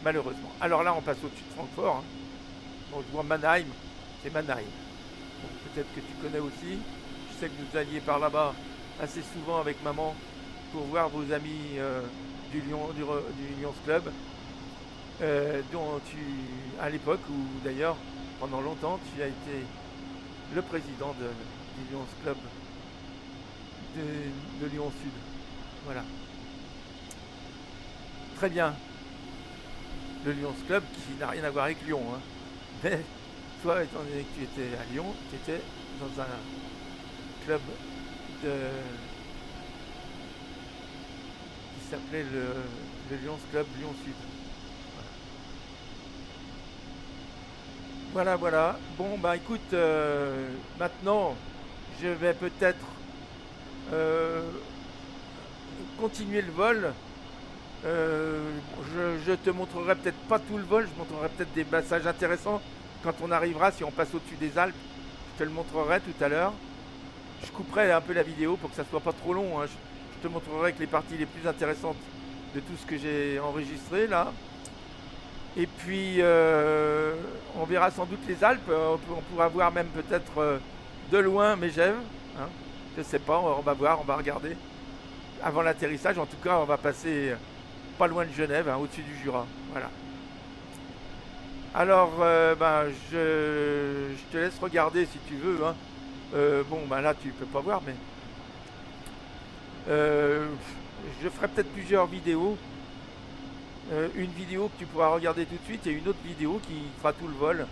Malheureusement. Alors là, on passe au-dessus de Francfort. Hein. Donc, je vois Mannheim. C'est Mannheim. Peut-être que tu connais aussi. Je sais que vous alliez par là-bas assez souvent avec maman pour voir vos amis du Lions Club. Dont à l'époque, où d'ailleurs, pendant longtemps, tu as été le président du Lions Club de Lyon Sud. Voilà. Très bien. Le Lions Club qui n'a rien à voir avec Lyon. Hein. Mais toi, étant donné que tu étais à Lyon, tu étais dans un club qui s'appelait le Lions Club Lyon Sud. Voilà, voilà. Bon, bah écoute, maintenant, je vais peut-être continuer le vol. Je te montrerai peut-être pas tout le vol, je montrerai peut-être des passages intéressants quand on arrivera, si on passe au-dessus des Alpes. Je te le montrerai tout à l'heure. Je couperai un peu la vidéo pour que ça soit pas trop long. Hein. Je te montrerai que les parties les plus intéressantes de tout ce que j'ai enregistré là. Et puis on verra sans doute les Alpes. On pourra voir même peut-être de loin Megève. Hein. Je sais pas, on va voir, on va regarder. Avant l'atterrissage, en tout cas, on va passer pas loin de Genève, hein, au-dessus du Jura. Voilà. Alors, je te laisse regarder si tu veux. Hein. Bon, là, tu peux pas voir, mais je ferai peut-être plusieurs vidéos. Une vidéo que tu pourras regarder tout de suite et une autre vidéo qui fera tout le vol.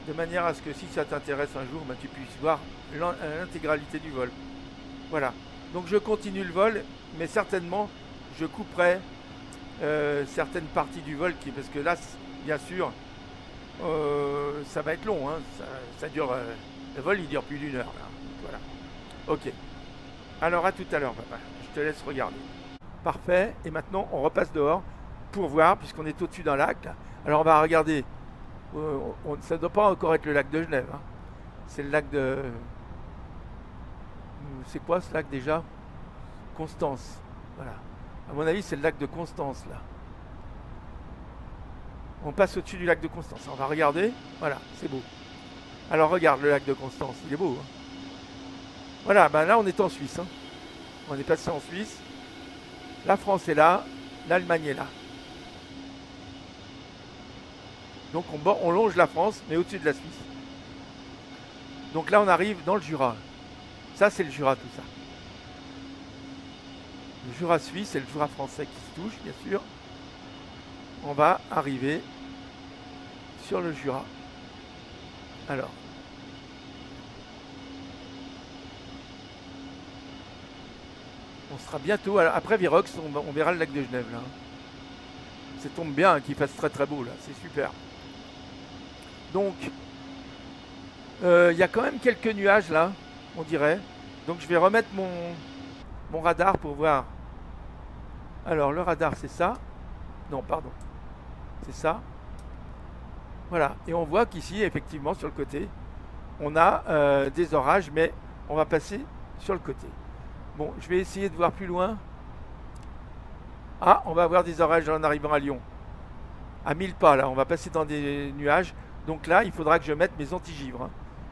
De manière à ce que si ça t'intéresse un jour, tu puisses voir l'intégralité du vol. Voilà. Donc je continue le vol, mais certainement je couperai certaines parties du vol, parce que là, bien sûr, ça va être long. Hein. Ça dure, le vol, il dure plus d'1 heure. Là. Voilà. Ok. Alors à tout à l'heure, papa. Je te laisse regarder. Parfait. Et maintenant, on repasse dehors pour voir, puisqu'on est au-dessus d'un lac. Là. Alors on va regarder. Ça ne doit pas encore être le lac de Genève. Hein. C'est le lac de... C'est quoi ce lac déjà? Constance. Voilà. À mon avis, c'est le lac de Constance là. On passe au-dessus du lac de Constance. On va regarder. Voilà, c'est beau. Alors regarde le lac de Constance. Il est beau. Hein. Voilà, là on est en Suisse. Hein. On est passé en Suisse. La France est là. L'Allemagne est là. Donc on longe la France, mais au-dessus de la Suisse. Donc là on arrive dans le Jura. Ça, c'est le Jura, tout ça. Le Jura suisse et le Jura français qui se touchent, bien sûr. On va arriver sur le Jura. Alors. On sera bientôt, après Virox, on verra le lac de Genève, là. Ça tombe bien qu'il fasse très très beau, là. C'est super. Donc, il y a quand même quelques nuages, là. On dirait. Donc je vais remettre mon radar pour voir. Alors le radar c'est ça. Non pardon. C'est ça. Voilà. Et on voit qu'ici effectivement sur le côté on a des orages, mais on va passer sur le côté. Bon, je vais essayer de voir plus loin. Ah, on va avoir des orages en arrivant à Lyon. À 1000 pas, là, on va passer dans des nuages. Donc là, il faudra que je mette mes anti-givres.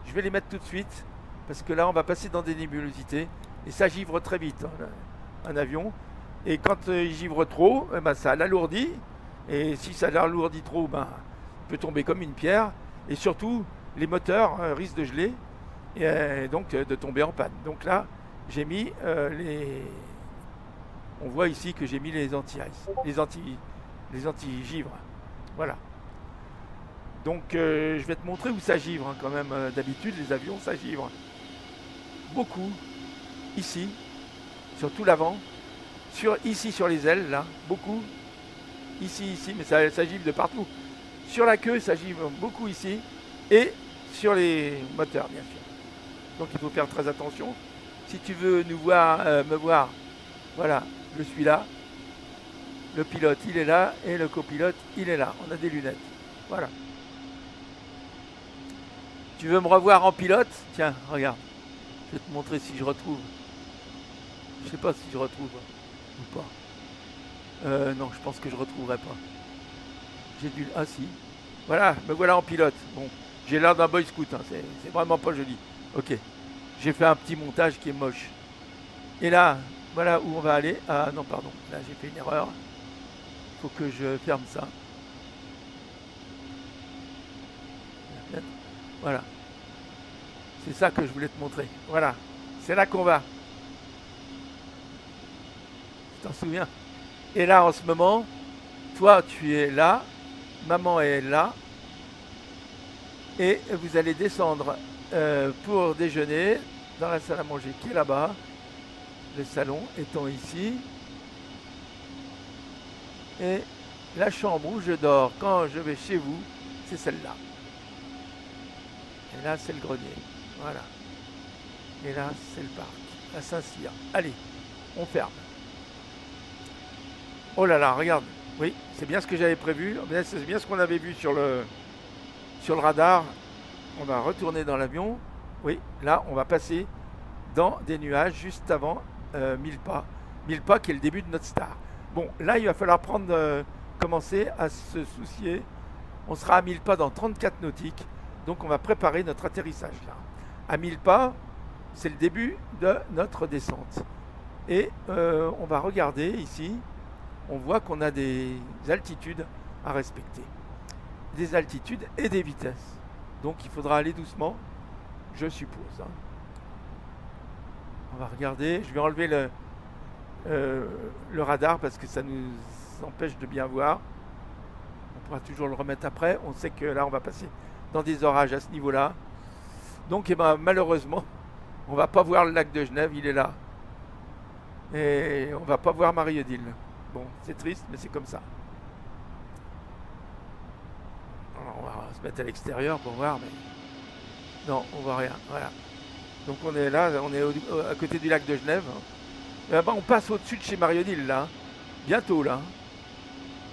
Je vais les mettre tout de suite, parce que là, on va passer dans des nébulosités. Et ça givre très vite, hein, un avion. Et quand il givre trop, eh ben, ça l'alourdit. Et si ça l'alourdit trop, ben, il peut tomber comme une pierre. Et surtout, les moteurs risquent de geler et donc de tomber en panne. Donc là, j'ai mis les... On voit ici que j'ai mis les anti-ice, les anti-givres. Voilà. Donc je vais te montrer où ça givre hein, quand même. D'habitude, les avions, ça givre beaucoup. Ici, sur tout l'avant. Ici sur les ailes, là, beaucoup. Ici, mais ça givre de partout. Sur la queue, ça givre beaucoup ici. Et sur les moteurs, bien sûr. Donc il faut faire très attention. Si tu veux nous voir, me voir, voilà, je suis là. Le pilote, il est là. Et le copilote, il est là. On a des lunettes. Voilà. Tu veux me revoir en pilote? Tiens, regarde. Je vais te montrer si je retrouve. Je sais pas si je retrouve ou pas. Non, je pense que je retrouverai pas. J'ai dû... Ah si. Voilà, me voilà en pilote. Bon, j'ai l'air d'un boy scout. Hein. C'est vraiment pas joli. Ok. J'ai fait un petit montage qui est moche. Et là, voilà où on va aller. Ah non, pardon. Là, j'ai fait une erreur. Il faut que je ferme ça. Voilà. C'est ça que je voulais te montrer. Voilà. C'est là qu'on va. Tu t'en souviens? Et là, en ce moment, toi, tu es là. Maman est là. Et vous allez descendre pour déjeuner dans la salle à manger qui est là-bas. Le salon étant ici. Et la chambre où je dors quand je vais chez vous, c'est celle-là. Et là, c'est le grenier. Voilà. Et là, c'est le parc. À Saint-Cyr. Allez, on ferme. Oh là là, regarde. Oui, c'est bien ce que j'avais prévu. C'est bien ce qu'on avait vu sur le radar. On va retourner dans l'avion. Oui, là, on va passer dans des nuages juste avant 1000 pas. 1000 pas qui est le début de notre star. Bon, là, il va falloir commencer à se soucier. On sera à 1000 pas dans 34 nautiques. Donc, on va préparer notre atterrissage là. À 1000 pas, c'est le début de notre descente. Et on va regarder ici. On voit qu'on a des altitudes à respecter. Des altitudes et des vitesses. Donc, il faudra aller doucement, je suppose. Hein. On va regarder. Je vais enlever le radar parce que ça nous empêche de bien voir. On pourra toujours le remettre après. On sait que là, on va passer dans des orages à ce niveau-là. Donc, eh ben, malheureusement, on va pas voir le lac de Genève. Il est là. Et on va pas voir Marie-Odile. Bon, c'est triste, mais c'est comme ça. Alors, on va se mettre à l'extérieur pour voir, mais... Non, on voit rien. Voilà. Donc on est là, on est à côté du lac de Genève. Et là-bas, on passe au-dessus de chez Marie-Odile, là. Bientôt, là.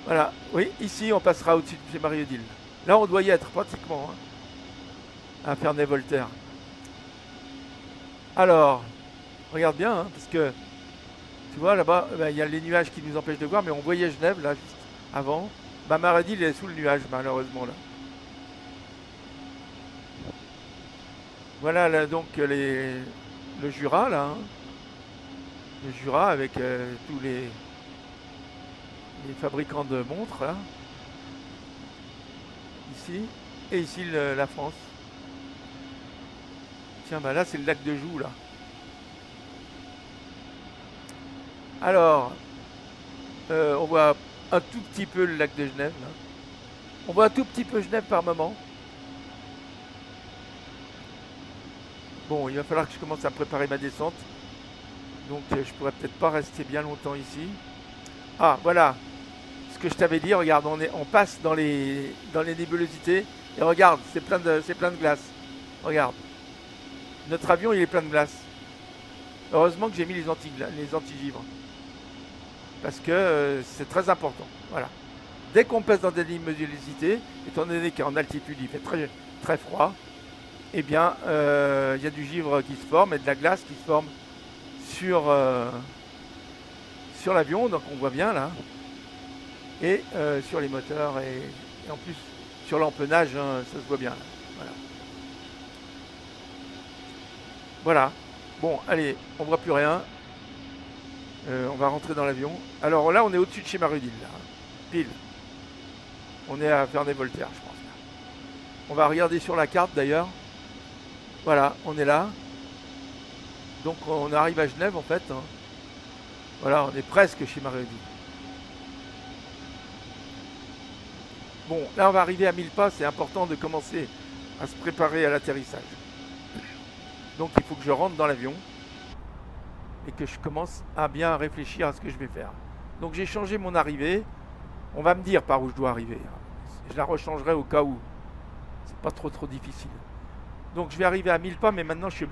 Voilà. Oui, ici, on passera au-dessus de chez Marie-Odile. Là, on doit y être, pratiquement. Hein, à Ferney-Voltaire. Alors, regarde bien, hein, parce que... Tu vois, là-bas, il y a les nuages qui nous empêchent de voir, mais on voyait Genève, là, juste avant. Bah, Marie-Odile est sous le nuage, malheureusement, là. Voilà, là, donc, le Jura, là. Hein. Le Jura, avec tous les fabricants de montres, là. Ici. Et ici, la France. Tiens, bah là, c'est le lac de Joux, là. Alors, on voit un tout petit peu le lac de Genève. Là. On voit un tout petit peu Genève par moment. Bon, il va falloir que je commence à préparer ma descente. Donc, je pourrais peut-être pas rester bien longtemps ici. Ah, voilà. Ce que je t'avais dit, regarde, on passe dans les nébulosités. Et regarde, c'est plein de glace. Regarde. Notre avion, il est plein de glace. Heureusement que j'ai mis les anti-givres. Parce que c'est très important. Voilà. Dès qu'on passe dans des nébulosités, étant donné qu'en altitude il fait très, très froid, eh bien, il y a du givre qui se forme et de la glace qui se forme sur l'avion, donc on voit bien là, et sur les moteurs et en plus sur l'empennage, hein, ça se voit bien là. Voilà. Voilà. Bon, allez, on voit plus rien. On va rentrer dans l'avion. Alors là, on est au-dessus de chez Marudil, là. Pile. On est à Ferney-Voltaire, je pense. Là. On va regarder sur la carte d'ailleurs. Voilà, on est là. Donc on arrive à Genève en fait. Hein. Voilà, on est presque chez Marudil. Bon, là on va arriver à 1000 pas. C'est important de commencer à se préparer à l'atterrissage. Donc il faut que je rentre dans l'avion et que je commence à bien réfléchir à ce que je vais faire. Donc j'ai changé mon arrivée. On va me dire par où je dois arriver. Je la rechangerai au cas où. C'est pas trop difficile. Donc je vais arriver à 1000 pas, mais maintenant je suis...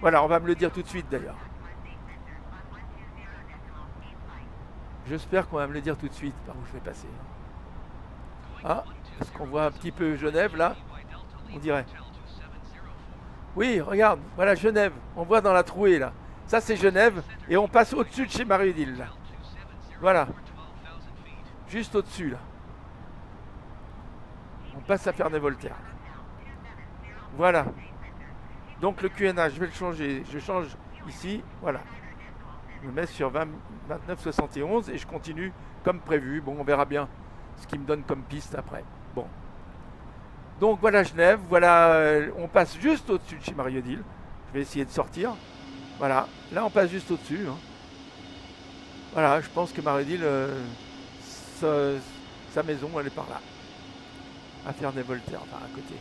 Voilà, on va me le dire tout de suite d'ailleurs. J'espère qu'on va me le dire tout de suite par où je vais passer. Ah, est-ce qu'on voit un petit peu Genève là? On dirait. Oui, regarde, voilà Genève. On voit dans la trouée là. Ça c'est Genève et on passe au-dessus de chez Marudil là. Voilà. Juste au-dessus là. On passe à Ferney-Voltaire. Voilà. Donc le QNH, je vais le changer. Je change ici, voilà. Je me mets sur 29,71 et je continue comme prévu. Bon, on verra bien ce qu'il me donne comme piste après. Bon. Donc voilà Genève, voilà, on passe juste au-dessus de chez Marudil. Je vais essayer de sortir. Voilà, là on passe juste au-dessus. Hein. Voilà, je pense que Marudil, sa maison, elle est par là. À Ferney-Voltaire, enfin à côté.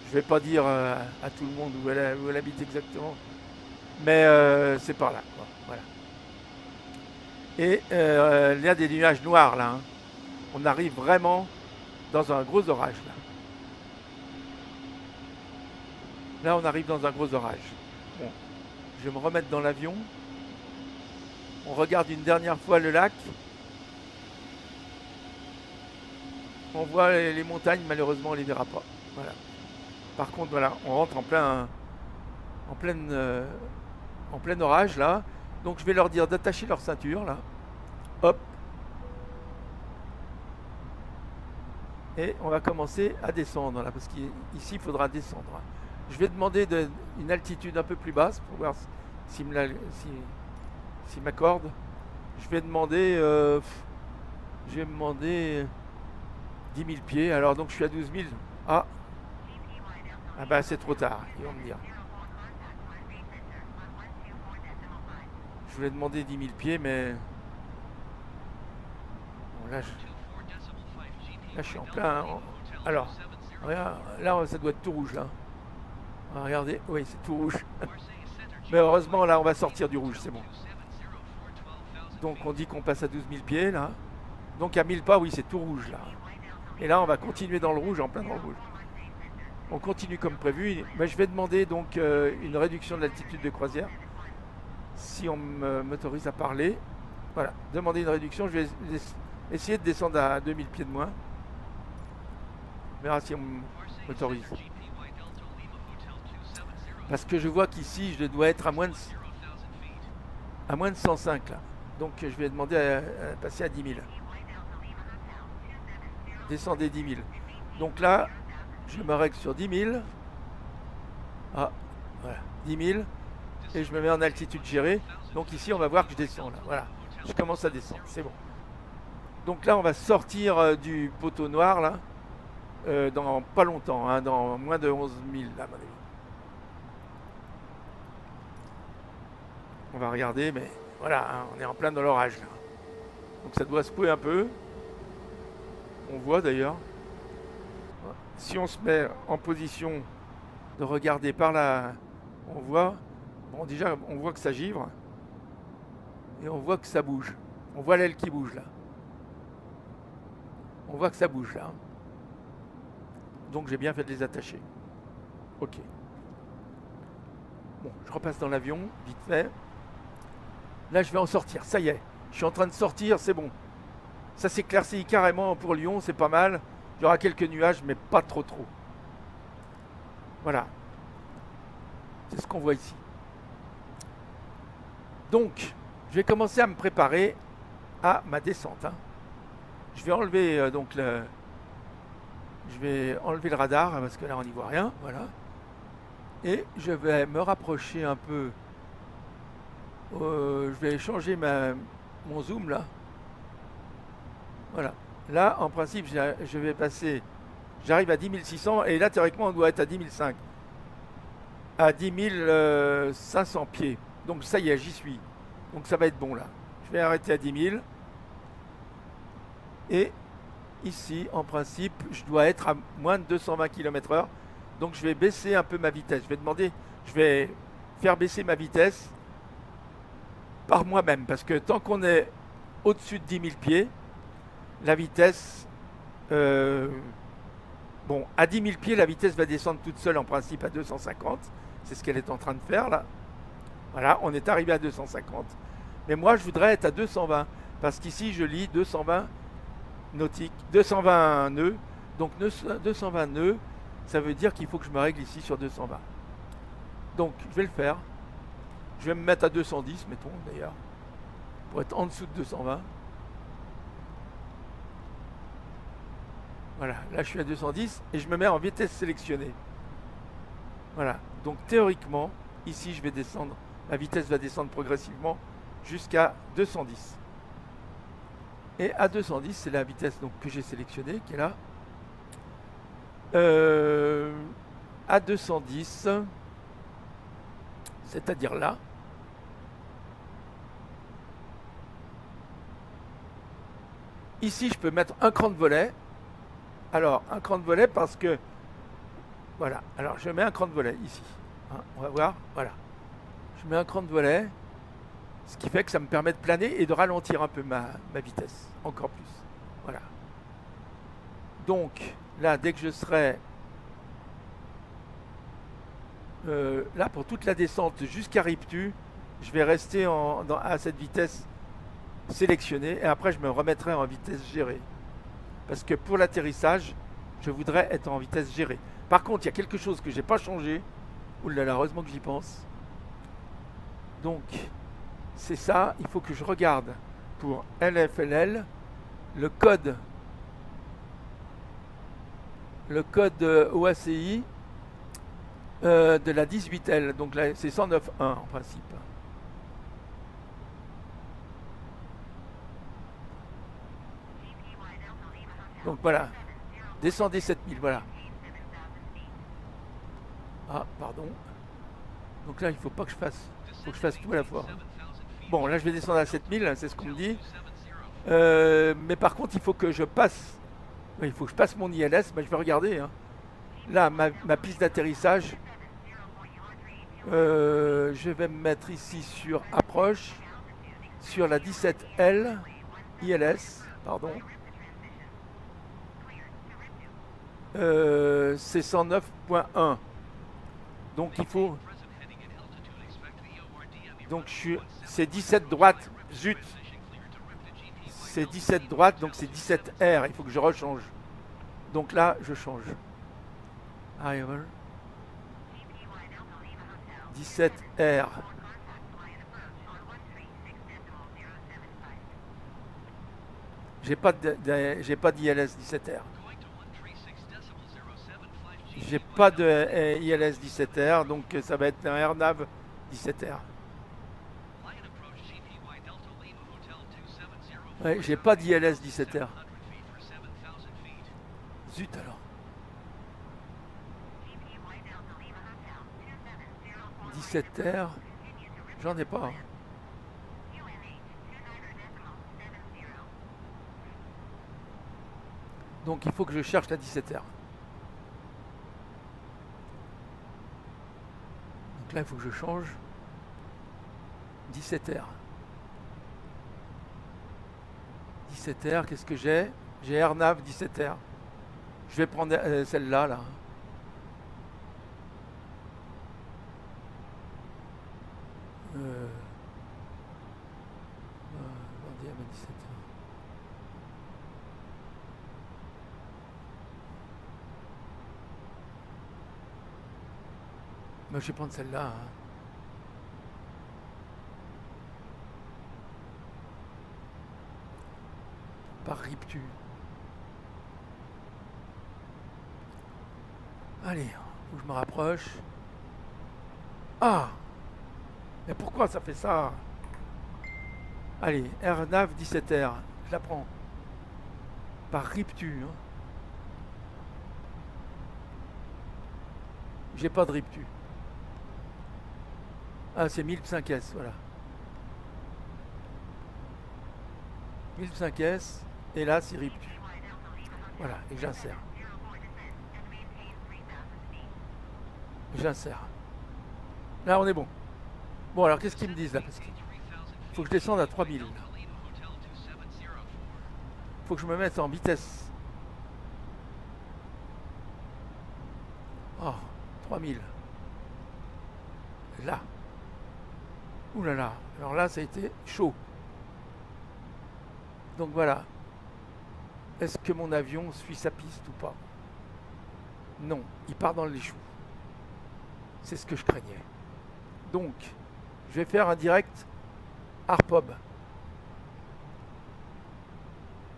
Je vais pas dire à tout le monde où elle habite exactement, mais c'est par là. Quoi. Voilà. Et il y a des nuages noirs là. Hein. On arrive vraiment dans un gros orage là. Là, on arrive dans un gros orage. Bon, je vais me remettre dans l'avion. On regarde une dernière fois le lac. On voit les montagnes, malheureusement, on ne les verra pas. Voilà. Par contre, voilà, on rentre en plein orage là. Donc, je vais leur dire d'attacher leur ceinture là. Hop. Et on va commencer à descendre là, parce qu'ici, il faudra descendre. Je vais demander une altitude un peu plus basse pour voir s'il m'accorde. Je vais demander 10 000 pieds. Alors donc je suis à 12 000. Ah ben c'est trop tard, ils vont me dire. Je voulais demander 10 000 pieds, mais bon, là je suis en plein. Alors, regarde, là ça doit être tout rouge là. Regardez, oui c'est tout rouge. Mais heureusement là on va sortir du rouge, c'est bon. Donc on dit qu'on passe à 12 000 pieds là. Donc à 1000 pas, oui c'est tout rouge là. Et là on va continuer dans le rouge, en plein dans le rouge. On continue comme prévu. Mais je vais demander donc une réduction de l'altitude de croisière. Si on m'autorise à parler. Voilà, demander une réduction. Je vais essayer de descendre à 2000 pieds de moins. On verra si on m'autorise. Parce que je vois qu'ici, je dois être à moins de 105 là. Donc je vais demander à passer à 10 000. Descendez 10 000. Donc là, je me règle sur 10 000. Ah, voilà, 10 000. Et je me mets en altitude gérée. Donc ici, on va voir que je descends là. Voilà, je commence à descendre, c'est bon. Donc là, on va sortir du poteau noir là. Dans pas longtemps, hein, dans moins de 11 000 là, à mon avis. On va regarder, mais voilà, hein, on est en plein dans l'orage là. Donc ça doit secouer un peu. On voit d'ailleurs. Si on se met en position de regarder par là, on voit. Bon, déjà, on voit que ça givre. Et on voit que ça bouge. On voit l'aile qui bouge là. On voit que ça bouge là. Donc j'ai bien fait de les attacher. Ok. Bon, je repasse dans l'avion, vite fait. Là, je vais en sortir. Ça y est. Je suis en train de sortir, c'est bon. Ça s'éclaircit carrément pour Lyon, c'est pas mal. Il y aura quelques nuages, mais pas trop. Voilà. C'est ce qu'on voit ici. Donc, je vais commencer à me préparer à ma descente. Hein. Je vais enlever je vais enlever le radar parce que là on n'y voit rien. Voilà. Et je vais me rapprocher un peu. Je vais changer mon zoom là. Voilà. Là, en principe, je vais passer. J'arrive à 10 600 et là, théoriquement, on doit être à 10 500. À 10 500 pieds. Donc ça y est, j'y suis. Donc ça va être bon là. Je vais arrêter à 10 000. Et ici, en principe, je dois être à moins de 220 km/h. Donc je vais baisser un peu ma vitesse. Je vais faire baisser ma vitesse par moi-même. Parce que tant qu'on est au-dessus de 10 000 pieds, la vitesse... bon, à 10 000 pieds, la vitesse va descendre toute seule en principe à 250. C'est ce qu'elle est en train de faire là. Voilà, on est arrivé à 250. Mais moi, je voudrais être à 220. Parce qu'ici, je lis 220 nautiques, 220 nœuds. Donc 220 nœuds, ça veut dire qu'il faut que je me règle ici sur 220. Donc, je vais le faire. Je vais me mettre à 210, mettons d'ailleurs. Pour être en dessous de 220. Voilà, là je suis à 210 et je me mets en vitesse sélectionnée. Voilà, donc théoriquement, ici je vais descendre, la vitesse va descendre progressivement jusqu'à 210. Et à 210, c'est la vitesse donc, que j'ai sélectionnée, qui est là. À 210, c'est-à-dire là. Ici, je peux mettre un cran de volet. Alors, un cran de volet parce que... Voilà, alors je mets un cran de volet ici. Hein, on va voir, voilà. Je mets un cran de volet, ce qui fait que ça me permet de planer et de ralentir un peu ma vitesse, encore plus. Voilà. Donc, là, dès que je serai... là, pour toute la descente jusqu'à Riptu, je vais rester à cette vitesse sélectionnée et après je me remettrai en vitesse gérée. Parce que pour l'atterrissage, je voudrais être en vitesse gérée. Par contre, il y a quelque chose que j'ai pas changé. Oulala, heureusement que j'y pense. Donc, c'est ça. Il faut que je regarde pour LFLL le code OACI de la 18L. Donc là, c'est 109.1 en principe. Donc voilà, descendez 7000, voilà. Ah, pardon. Donc là, il faut pas que je fasse, faut que je fasse tout à la fois. Bon, là, je vais descendre à 7000, c'est ce qu'on me dit. Mais par contre, il faut que je passe. Il faut que je passe mon ILS. Mais je vais regarder. Hein. Là, ma piste d'atterrissage. Je vais me mettre ici sur approche, sur la 17L ILS, pardon. C'est 109.1. Donc il faut. Donc c'est 17 droite. Zut. C'est 17 droite, donc c'est 17R. Il faut que je rechange. Donc là, je change. Arrival. 17R. J'ai pas d'ILS 17R. J'ai pas de ILS 17R, donc ça va être un AirNav 17R. Ouais, j'ai pas d'ILS 17R. Zut alors. 17R, j'en ai pas. Hein. Donc il faut que je cherche la 17R. Donc là il faut que je change. 17R. 17R, qu'est-ce que j'ai? J'ai AirNav 17R. Je vais prendre celle-là là. Mais je vais prendre celle-là. Hein. Par Riptu. Allez, faut que je me rapproche. Ah! Mais pourquoi ça fait ça? Allez, RNAV 17R. Je la prends. Par Riptu. Hein. J'ai pas de Riptu. Ah, c'est 1005S, voilà. 1005S, et là, c'est Riptu. Voilà, et j'insère. J'insère. Là, on est bon. Bon, alors, qu'est-ce qu'ils me disent, là? Parce qu'il faut que je descende à 3000. Il faut que je me mette en vitesse. Oh, 3000. Là. Ouh là là. Alors là, ça a été chaud. Donc voilà. Est-ce que mon avion suit sa piste ou pas? Non, il part dans les choux. C'est ce que je craignais. Donc, je vais faire un direct ARPOB.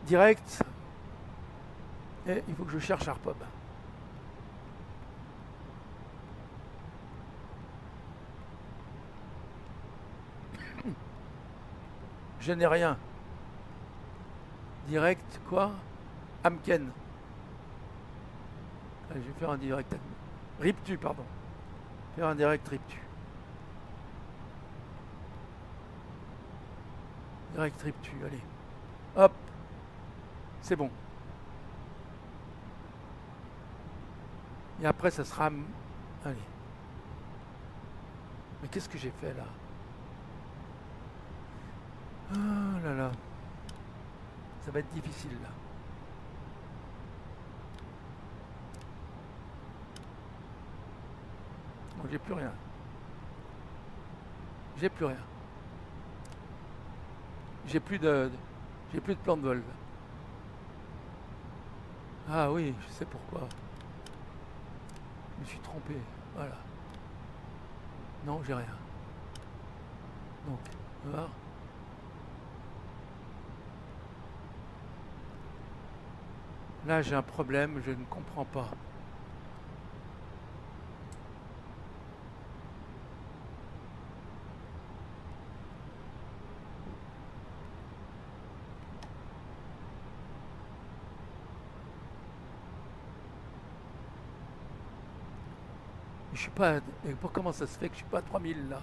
Direct. Et il faut que je cherche ARPOB. Je n'ai rien. Direct, quoi? Amken. Allez, je vais faire un direct. Riptu, pardon. Faire un direct Riptu. Direct Riptu, allez. Hop. C'est bon. Et après, ça sera... Allez. Mais qu'est-ce que j'ai fait, là? Ah là là. Ça va être difficile là. Bon, j'ai plus rien. J'ai plus rien. J'ai plus de plan de vol. Ah oui, je sais pourquoi. Je me suis trompé. Voilà. Non, j'ai rien. Donc, on va voir. Là, j'ai un problème, je ne comprends pas. Je suis pas... Et pour comment ça se fait que je suis pas à 3000 là?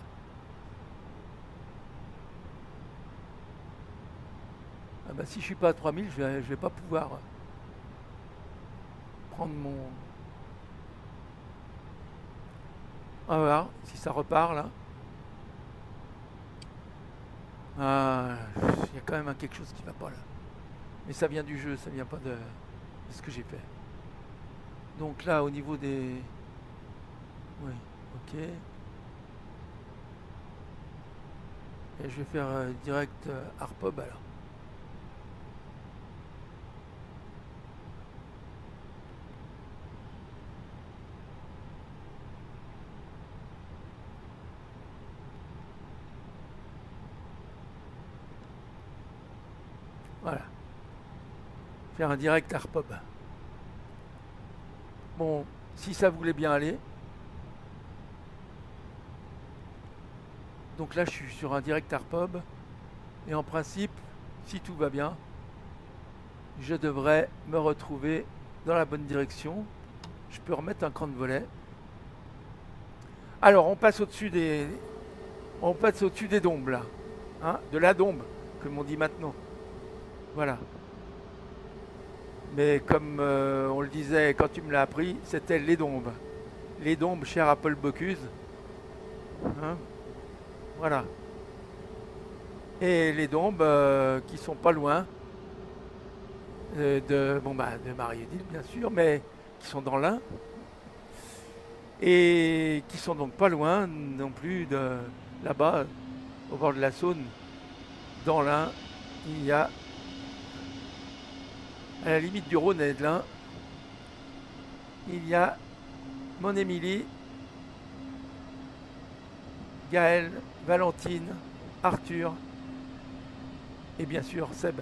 Ah bah si je suis pas à 3000, je vais pas pouvoir prendre mon... Ah voilà, si ça repart là. Ah, il y a quand même quelque chose qui va pas là. Mais ça vient du jeu, ça vient pas de ce que j'ai fait. Donc là, au niveau des... Oui, ok. Et je vais faire direct ARPOB alors. Voilà. Faire un direct ARPOB. Bon, si ça voulait bien aller. Donc là, je suis sur un direct ARPOB. Et en principe, si tout va bien, je devrais me retrouver dans la bonne direction. Je peux remettre un cran de volet. Alors, on passe au-dessus des... On passe au-dessus des dombes, là. Hein, de la dombe, comme on dit maintenant. Voilà. Mais comme on le disait quand tu me l'as appris, c'était les dombes. Les dombes, cher à Paul Bocuse. Hein, voilà. Et les dombes qui sont pas loin de Marie-Odile, bien sûr, mais qui sont dans l'Ain. Et qui sont donc pas loin non plus de là-bas, au bord de la Saône, dans l'Ain. Il y a à la limite du Rhône et de l'Ain, il y a Mon Émilie Gaël, Valentine, Arthur et bien sûr Seb.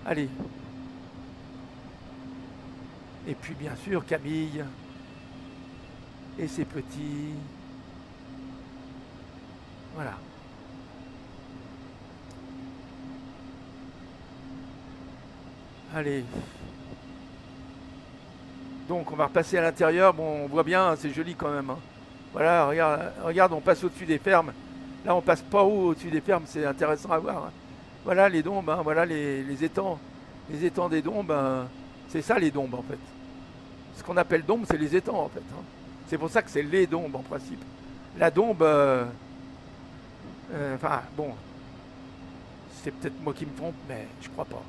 Allez. Et puis bien sûr Camille et ses petits. Voilà. Allez. Donc on va repasser à l'intérieur. Bon, on voit bien, hein, c'est joli quand même. Hein. Voilà, regarde, regarde, on passe au-dessus des fermes. Là, on passe pas haut au-dessus des fermes, c'est intéressant à voir. Hein. Voilà les dombes, hein, voilà les étangs. Les étangs des dombes, c'est ça les dombes en fait. Ce qu'on appelle dombes, c'est les étangs en fait. Hein. C'est pour ça que c'est les dombes en principe. La dombe, enfin bon, c'est peut-être moi qui me trompe, mais je crois pas.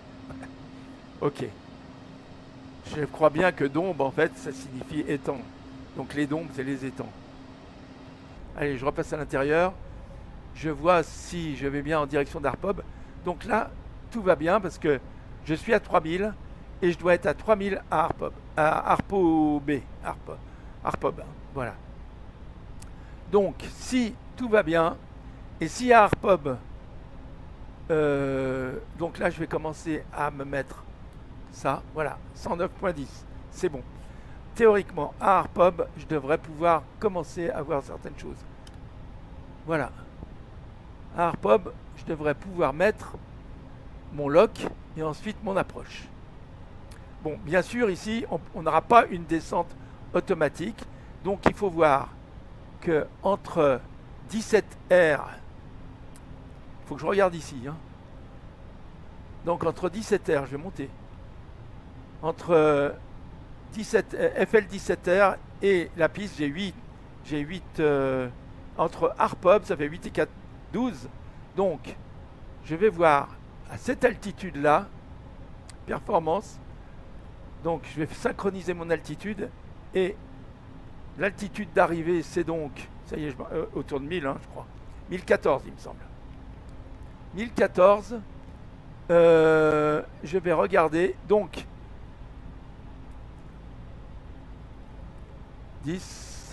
Ok. Je crois bien que dombe en fait, ça signifie étang. Donc les dombes, c'est les étangs. Allez, je repasse à l'intérieur. Je vois si je vais bien en direction d'Arpob. Donc là, tout va bien parce que je suis à 3000 et je dois être à 3000 à Arpob. À Arpob. Arpob, voilà. Donc, si tout va bien, et si à Arpob, donc là, je vais commencer à me mettre ça, voilà, 109.10, c'est bon. Théoriquement, à Arpob, je devrais pouvoir commencer à voir certaines choses. Voilà. À Arpob, je devrais pouvoir mettre mon lock et ensuite mon approche. Bon, bien sûr, ici, on n'aura pas une descente automatique. Donc, il faut voir que entre 17R, il faut que je regarde ici. Hein. Donc, entre 17R, je vais monter. Entre FL17R et la piste, j'ai 8 entre Arpob, ça fait 8 et 4, 12. Donc, je vais voir à cette altitude-là, performance. Donc, je vais synchroniser mon altitude et l'altitude d'arrivée, c'est donc, ça y est, autour de 1000, hein, je crois. 1014, il me semble. 1014, je vais regarder. Donc, 10,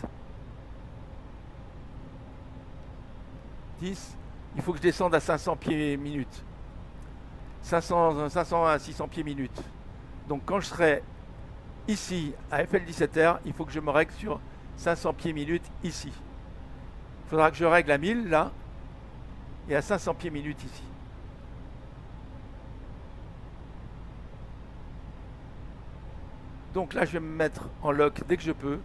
il faut que je descende à 500 pieds minute. 500 à 600 pieds minute. Donc quand je serai ici à FL17R, il faut que je me règle sur 500 pieds minute ici. Il faudra que je règle à 1000 là et à 500 pieds minute ici. Donc là, je vais me mettre en lock dès que je peux.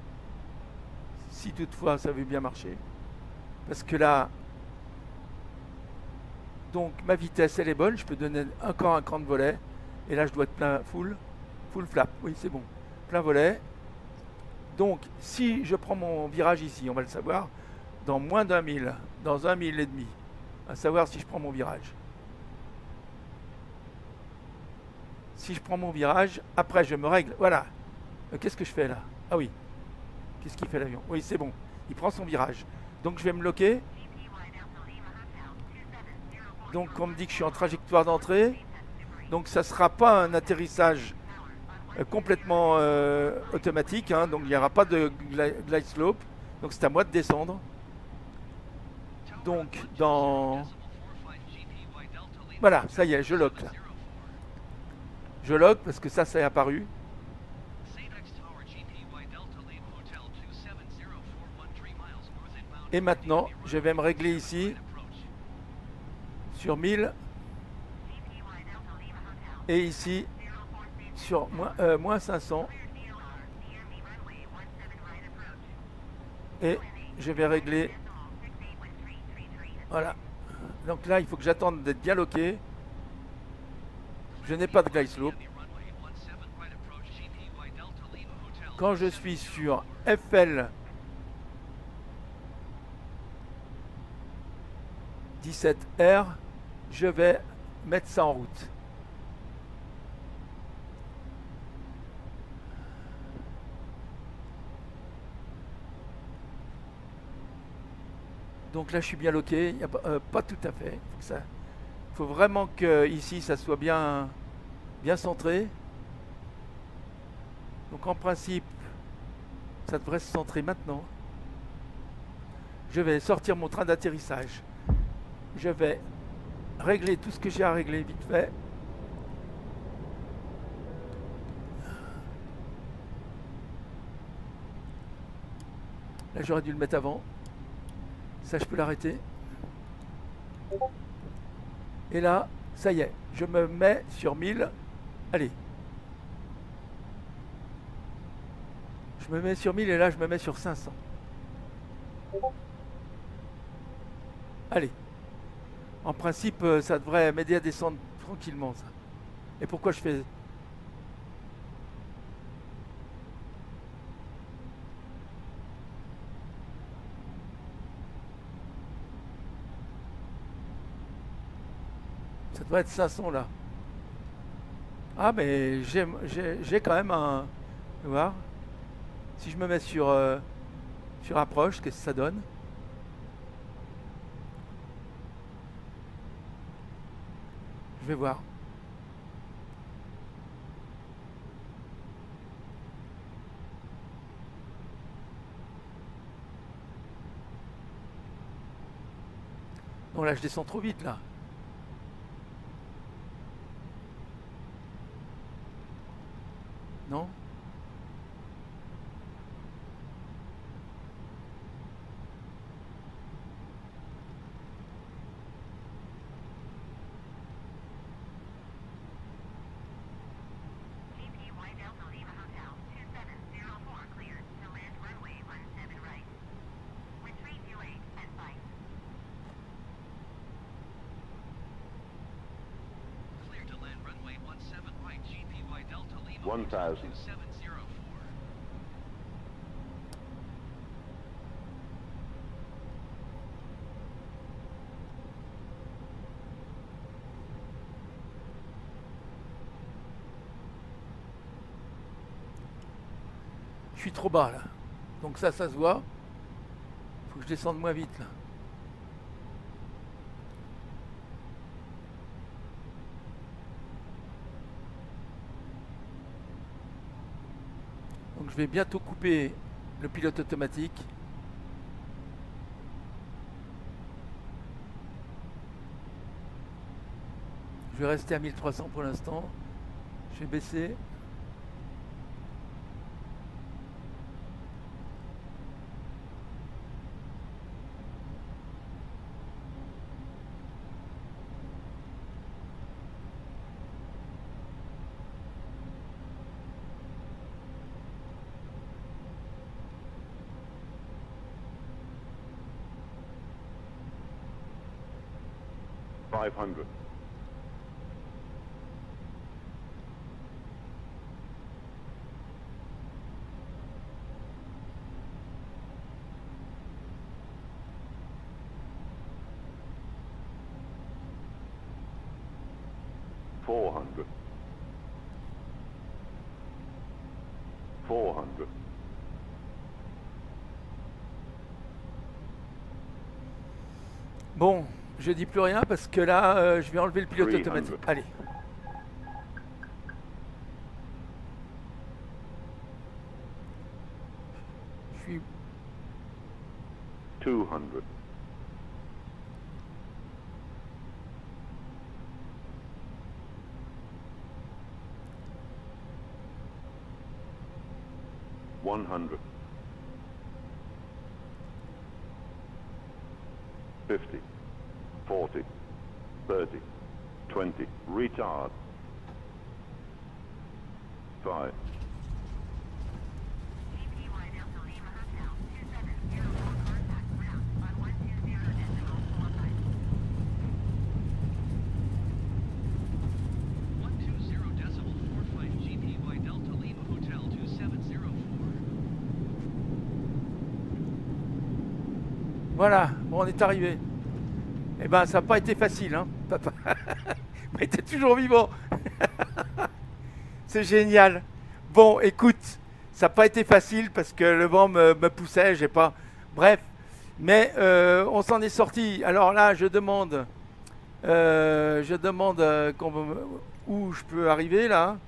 Si toutefois ça veut bien marcher. Parce que là, donc ma vitesse elle est bonne. Je peux donner encore un cran de volet. Et là, je dois être plein full flap. Oui, c'est bon. Plein volet. Donc, si je prends mon virage ici, on va le savoir, dans moins d'un mille, dans 1 mille et demi, à savoir si je prends mon virage. Si je prends mon virage, après je me règle. Voilà. Qu'est-ce que je fais là? Ah oui. Qu'est-ce qu'il fait l'avion? Oui, c'est bon. Il prend son virage. Donc, je vais me loquer. Donc, on me dit que je suis en trajectoire d'entrée. Donc, ça ne sera pas un atterrissage complètement automatique. Hein. Donc, il n'y aura pas de glide slope. Donc, c'est à moi de descendre. Donc, dans... Voilà, ça y est, je lock là. Je lock parce que ça est apparu. Et maintenant, je vais me régler ici sur 1000 et ici sur moins 500. Et je vais régler. Voilà. Donc là, il faut que j'attende d'être bien loqué. Je n'ai pas de glide slope. Quand je suis sur FL 17R, je vais mettre ça en route. Donc là, je suis bien loqué. Y a pas tout à fait. Il faut vraiment que ici, ça soit bien centré. Donc en principe, ça devrait se centrer maintenant. Je vais sortir mon train d'atterrissage. Je vais régler tout ce que j'ai à régler vite fait. Là, j'aurais dû le mettre avant. Ça, je peux l'arrêter. Et là, ça y est, je me mets sur 1000. Allez. Je me mets sur 1000 et là, je me mets sur 500. Allez. En principe, ça devrait m'aider à descendre tranquillement, ça. Et pourquoi je fais... Ça doit être 500 là. Ah, mais j'ai quand même un... Tu vois, si je me mets sur approche, qu'est-ce que ça donne? Je vais voir. Non, là, je descends trop vite, là. Non? Clear to land runway 17 right, GPY Delta Lima 1000. 2704. Je suis trop bas là. Donc ça se voit. Faut que je descende moins vite là. Donc je vais bientôt couper le pilote automatique. Je vais rester à 1300 pour l'instant. Je vais baisser. $500. 400. 400. Bon, je dis plus rien parce que là, je vais enlever le pilote 300. automatique. Allez. Je suis 200. 100. 50. 40. 30. 20. Retard. 5. GPY Delta Lima Hotel 2704 contact ground on 120.45. 120.45 GPY Delta Lima Hotel 2704. Voilà, bon, on est arrivé. Eh ben, ça n'a pas été facile, hein, papa. Mais t'es toujours vivant. C'est génial. Bon, écoute, ça n'a pas été facile parce que le vent me poussait, j'ai pas... Bref, mais on s'en est sorti. Alors là, je demande où je peux arriver, là.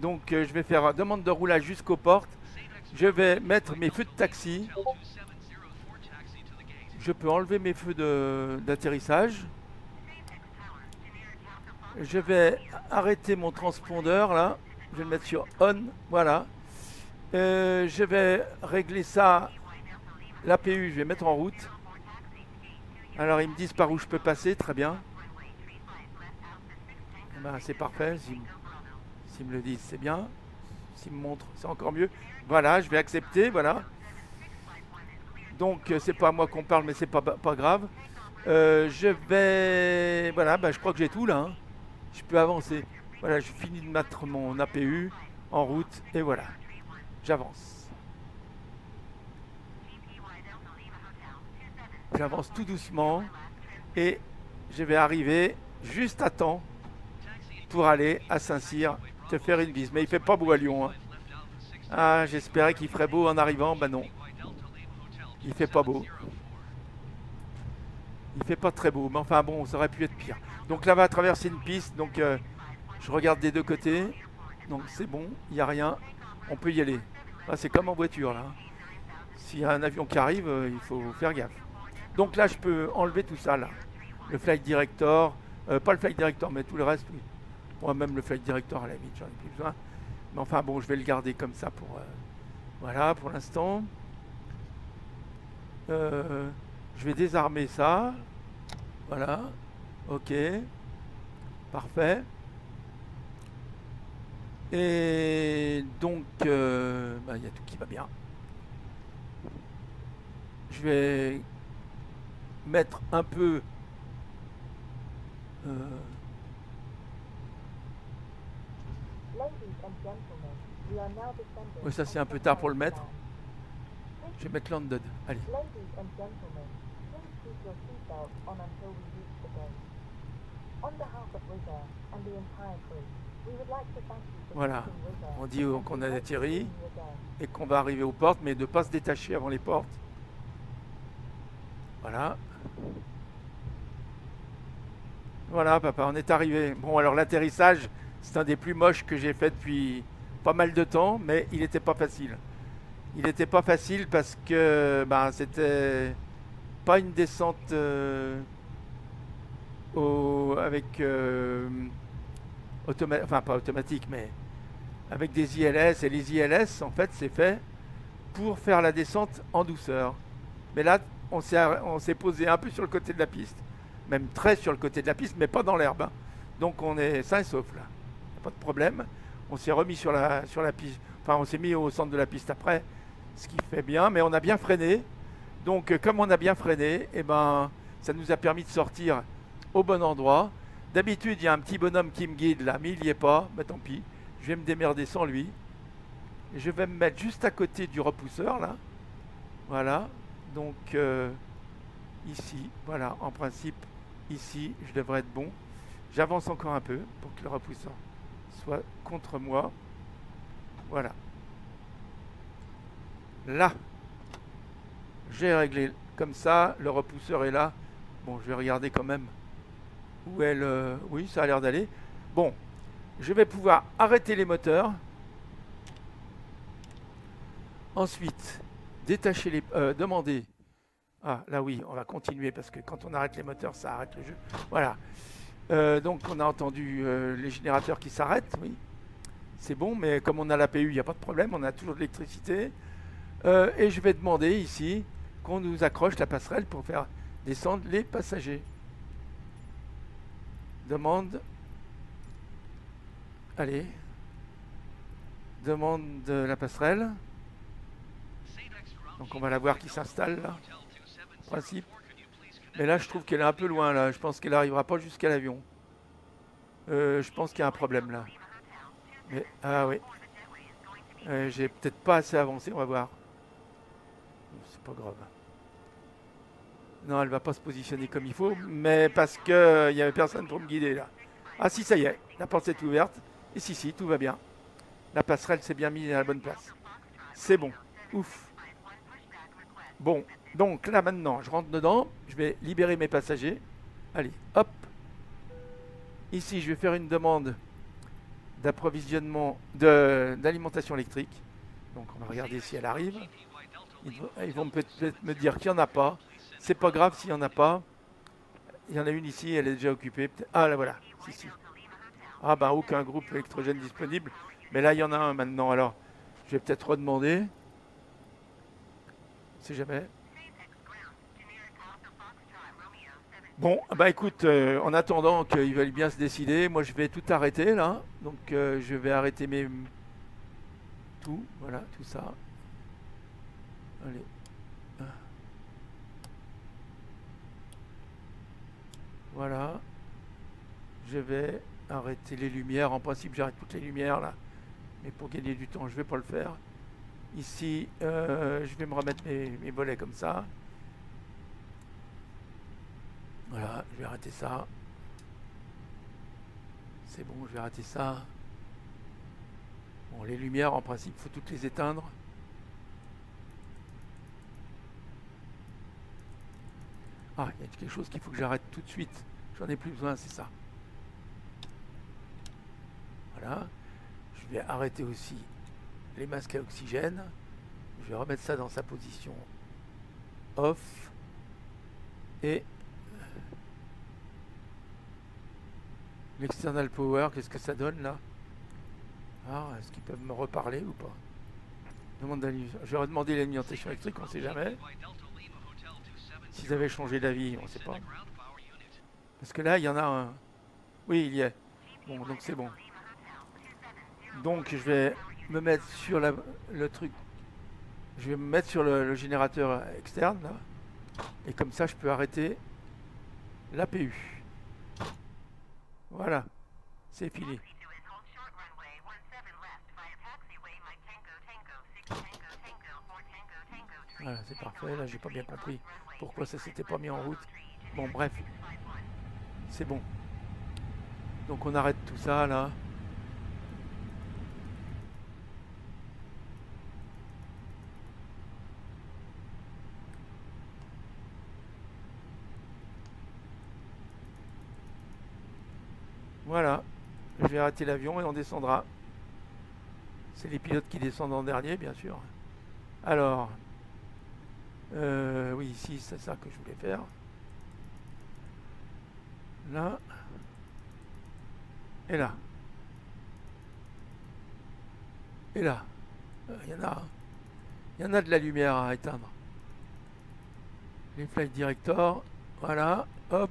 Donc, je vais faire demande de roulage jusqu'aux portes. Je vais mettre mes feux de taxi. je peux enlever mes feux d'atterrissage. Je vais arrêter mon transpondeur là. Je vais le mettre sur on. Voilà. Je vais régler ça. L'APU, je vais mettre en route. Alors ils me disent par où je peux passer. Très bien. Eh ben, c'est parfait. S'ils me le disent, c'est bien. S'ils me montrent, c'est encore mieux. Voilà, je vais accepter. Voilà. Donc c'est pas à moi qu'on parle, mais c'est pas grave. Je vais... Voilà, bah, je crois que j'ai tout là. Hein. Je peux avancer. Voilà, je finis de mettre mon APU en route. Et voilà. J'avance. J'avance tout doucement. Et je vais arriver juste à temps pour aller à Saint-Cyr te faire une visite. Mais il fait pas beau à Lyon. Hein. Ah, j'espérais qu'il ferait beau en arrivant. Ben non. Il fait pas beau. Il fait pas très beau. Mais enfin bon, ça aurait pu être pire. Donc là, on va traverser une piste. Donc je regarde des deux côtés. Donc c'est bon. Il n'y a rien. On peut y aller. Ah, c'est comme en voiture là. S'il y a un avion qui arrive, il faut faire gaffe. Donc là, je peux enlever tout ça là. Le flight director. Pas le flight director, mais tout le reste, oui. Moi, même le flight director, à la limite, j'en ai plus besoin. Mais enfin bon, je vais le garder comme ça pour... voilà, pour l'instant. Je vais désarmer ça. Voilà. Ok. Parfait. Et donc, il y a tout qui va bien. Je vais mettre un peu... oui, ça c'est un peu tard pour le mettre. Je vais mettre landed. Allez. Voilà. On dit qu'on a atterri et qu'on va arriver aux portes, mais de ne pas se détacher avant les portes. Voilà. Voilà, papa, on est arrivé. Bon, alors l'atterrissage, c'est un des plus moches que j'ai fait depuis pas mal de temps, mais il n'était pas facile. Il n'était pas facile parce que c'était pas une descente avec enfin pas automatique, mais avec des ILS. Et les ILS, en fait, c'est fait pour faire la descente en douceur. Mais là, on s'est posé un peu sur le côté de la piste, même très sur le côté de la piste, mais pas dans l'herbe. Hein. Donc on est sain et sauf là. Pas de problème. On s'est remis sur la piste. Enfin, on s'est mis au centre de la piste après, ce qui fait bien, mais on a bien freiné. Donc, comme on a bien freiné, ça nous a permis de sortir au bon endroit. D'habitude, il y a un petit bonhomme qui me guide là, mais il n'y est pas. Mais tant pis, je vais me démerder sans lui. Et je vais me mettre juste à côté du repousseur là. Voilà. Donc, ici, voilà, en principe, ici, je devrais être bon. J'avance encore un peu pour que le repousseur soit contre moi. Voilà. Là, j'ai réglé comme ça. Le repousseur est là. Bon, je vais regarder quand même où est le... Oui, ça a l'air d'aller. Bon, je vais pouvoir arrêter les moteurs. Ensuite, détacher les... demander... Ah, là oui, on va continuer parce que quand on arrête les moteurs, ça arrête le jeu. Voilà. Donc, on a entendu les générateurs qui s'arrêtent, oui. C'est bon, mais comme on a l'APU, il n'y a pas de problème, on a toujours de l'électricité. Et je vais demander ici qu'on nous accroche la passerelle pour faire descendre les passagers. Demande. Allez. Demande de la passerelle. Donc on va la voir qui s'installe là. En principe. Mais là je trouve qu'elle est un peu loin là. Je pense qu'elle n'arrivera pas jusqu'à l'avion. Je pense qu'il y a un problème là. Mais, ah oui. J'ai peut-être pas assez avancé, on va voir. C'est pas grave. Non, elle va pas se positionner comme il faut, mais parce que il y avait personne pour me guider là. Ah si, ça y est, la porte est ouverte. Et si, tout va bien. La passerelle s'est bien mise à la bonne place. C'est bon. Ouf. Bon, donc là maintenant, je rentre dedans. Je vais libérer mes passagers. Allez, hop. Ici, je vais faire une demande d'approvisionnement d'alimentation électrique. Donc on va regarder si elle arrive. Ils vont peut-être me dire qu'il n'y en a pas. C'est pas grave s'il n'y en a pas. Il y en a une ici, elle est déjà occupée. Ah, là voilà. Si, si. Ah, ben aucun groupe électrogène disponible. Mais là, il y en a un maintenant. Alors, je vais peut-être redemander. Si jamais. Bon, bah écoute, en attendant qu'ils veulent bien se décider, moi je vais tout arrêter là. Donc je vais arrêter mes... Tout, voilà, tout ça. Allez. Voilà. Je vais arrêter les lumières. En principe, j'arrête toutes les lumières là. Mais pour gagner du temps, je vais pas le faire. Ici, je vais me remettre mes volets comme ça. Voilà, je vais arrêter ça. C'est bon, je vais arrêter ça. Bon, les lumières, en principe, il faut toutes les éteindre. Ah, il y a quelque chose qu'il faut que j'arrête tout de suite. J'en ai plus besoin, c'est ça. Voilà. Je vais arrêter aussi les masques à oxygène. Je vais remettre ça dans sa position off. Et l'external power, qu'est-ce que ça donne là? Ah, est-ce qu'ils peuvent me reparler ou pas? Je vais demander l'alimentation électrique, on ne sait jamais. S'ils avaient changé d'avis, on ne sait pas. Parce que là, il y en a un. Oui, il y est. Bon, donc c'est bon. Donc je vais me mettre sur le truc. Je vais me mettre sur le générateur externe là. Et comme ça, je peux arrêter l'APU. Voilà, c'est fini. Voilà, c'est parfait. Là, j'ai pas bien compris pourquoi ça s'était pas mis en route. Bon, bref, c'est bon. Donc on arrête tout ça là. Voilà, je vais arrêter l'avion et on descendra. C'est les pilotes qui descendent en dernier, bien sûr. Alors, oui, ici, c'est ça que je voulais faire. Là. Et là. Et là. Il y en a de la lumière à éteindre. Les flight directors. Voilà. Hop.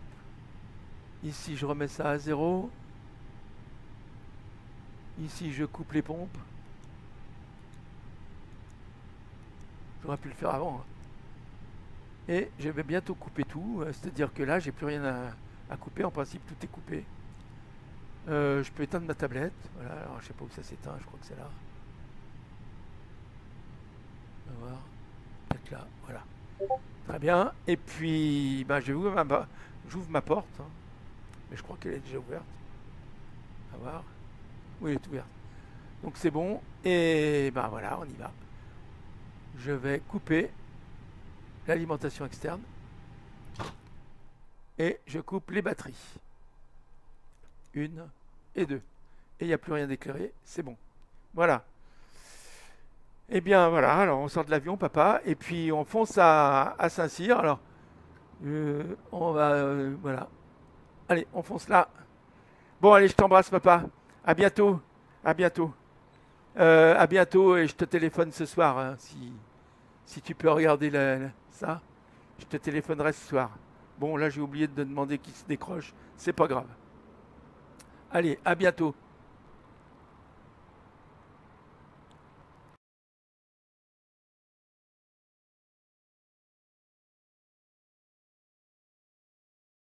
Ici, je remets ça à 0. Ici, je coupe les pompes. J'aurais pu le faire avant. Hein. Et je vais bientôt couper tout. C'est-à-dire que là, j'ai plus rien à couper. En principe, tout est coupé. Je peux éteindre ma tablette. Voilà. Alors, je sais pas où ça s'éteint. Je crois que c'est là. On va voir. Peut-être là. Voilà. Très bien. Et puis, bah, j'ouvre ma porte. Hein. Mais je crois qu'elle est déjà ouverte. On va voir. Oui, elle est ouverte. Donc c'est bon. Et ben voilà, on y va. Je vais couper l'alimentation externe. Et je coupe les batteries. 1 et 2. Et il n'y a plus rien d'éclairé. C'est bon. Voilà. Et bien voilà, alors on sort de l'avion, papa. Et puis on fonce à Saint-Cyr. Alors, on va... voilà. Allez, on fonce là. Bon, allez, je t'embrasse, papa. À bientôt. À bientôt. À bientôt et je te téléphone ce soir. Hein, si tu peux regarder ça, je te téléphonerai ce soir. Bon, là, j'ai oublié de demander qui se décroche. C'est pas grave. Allez, à bientôt.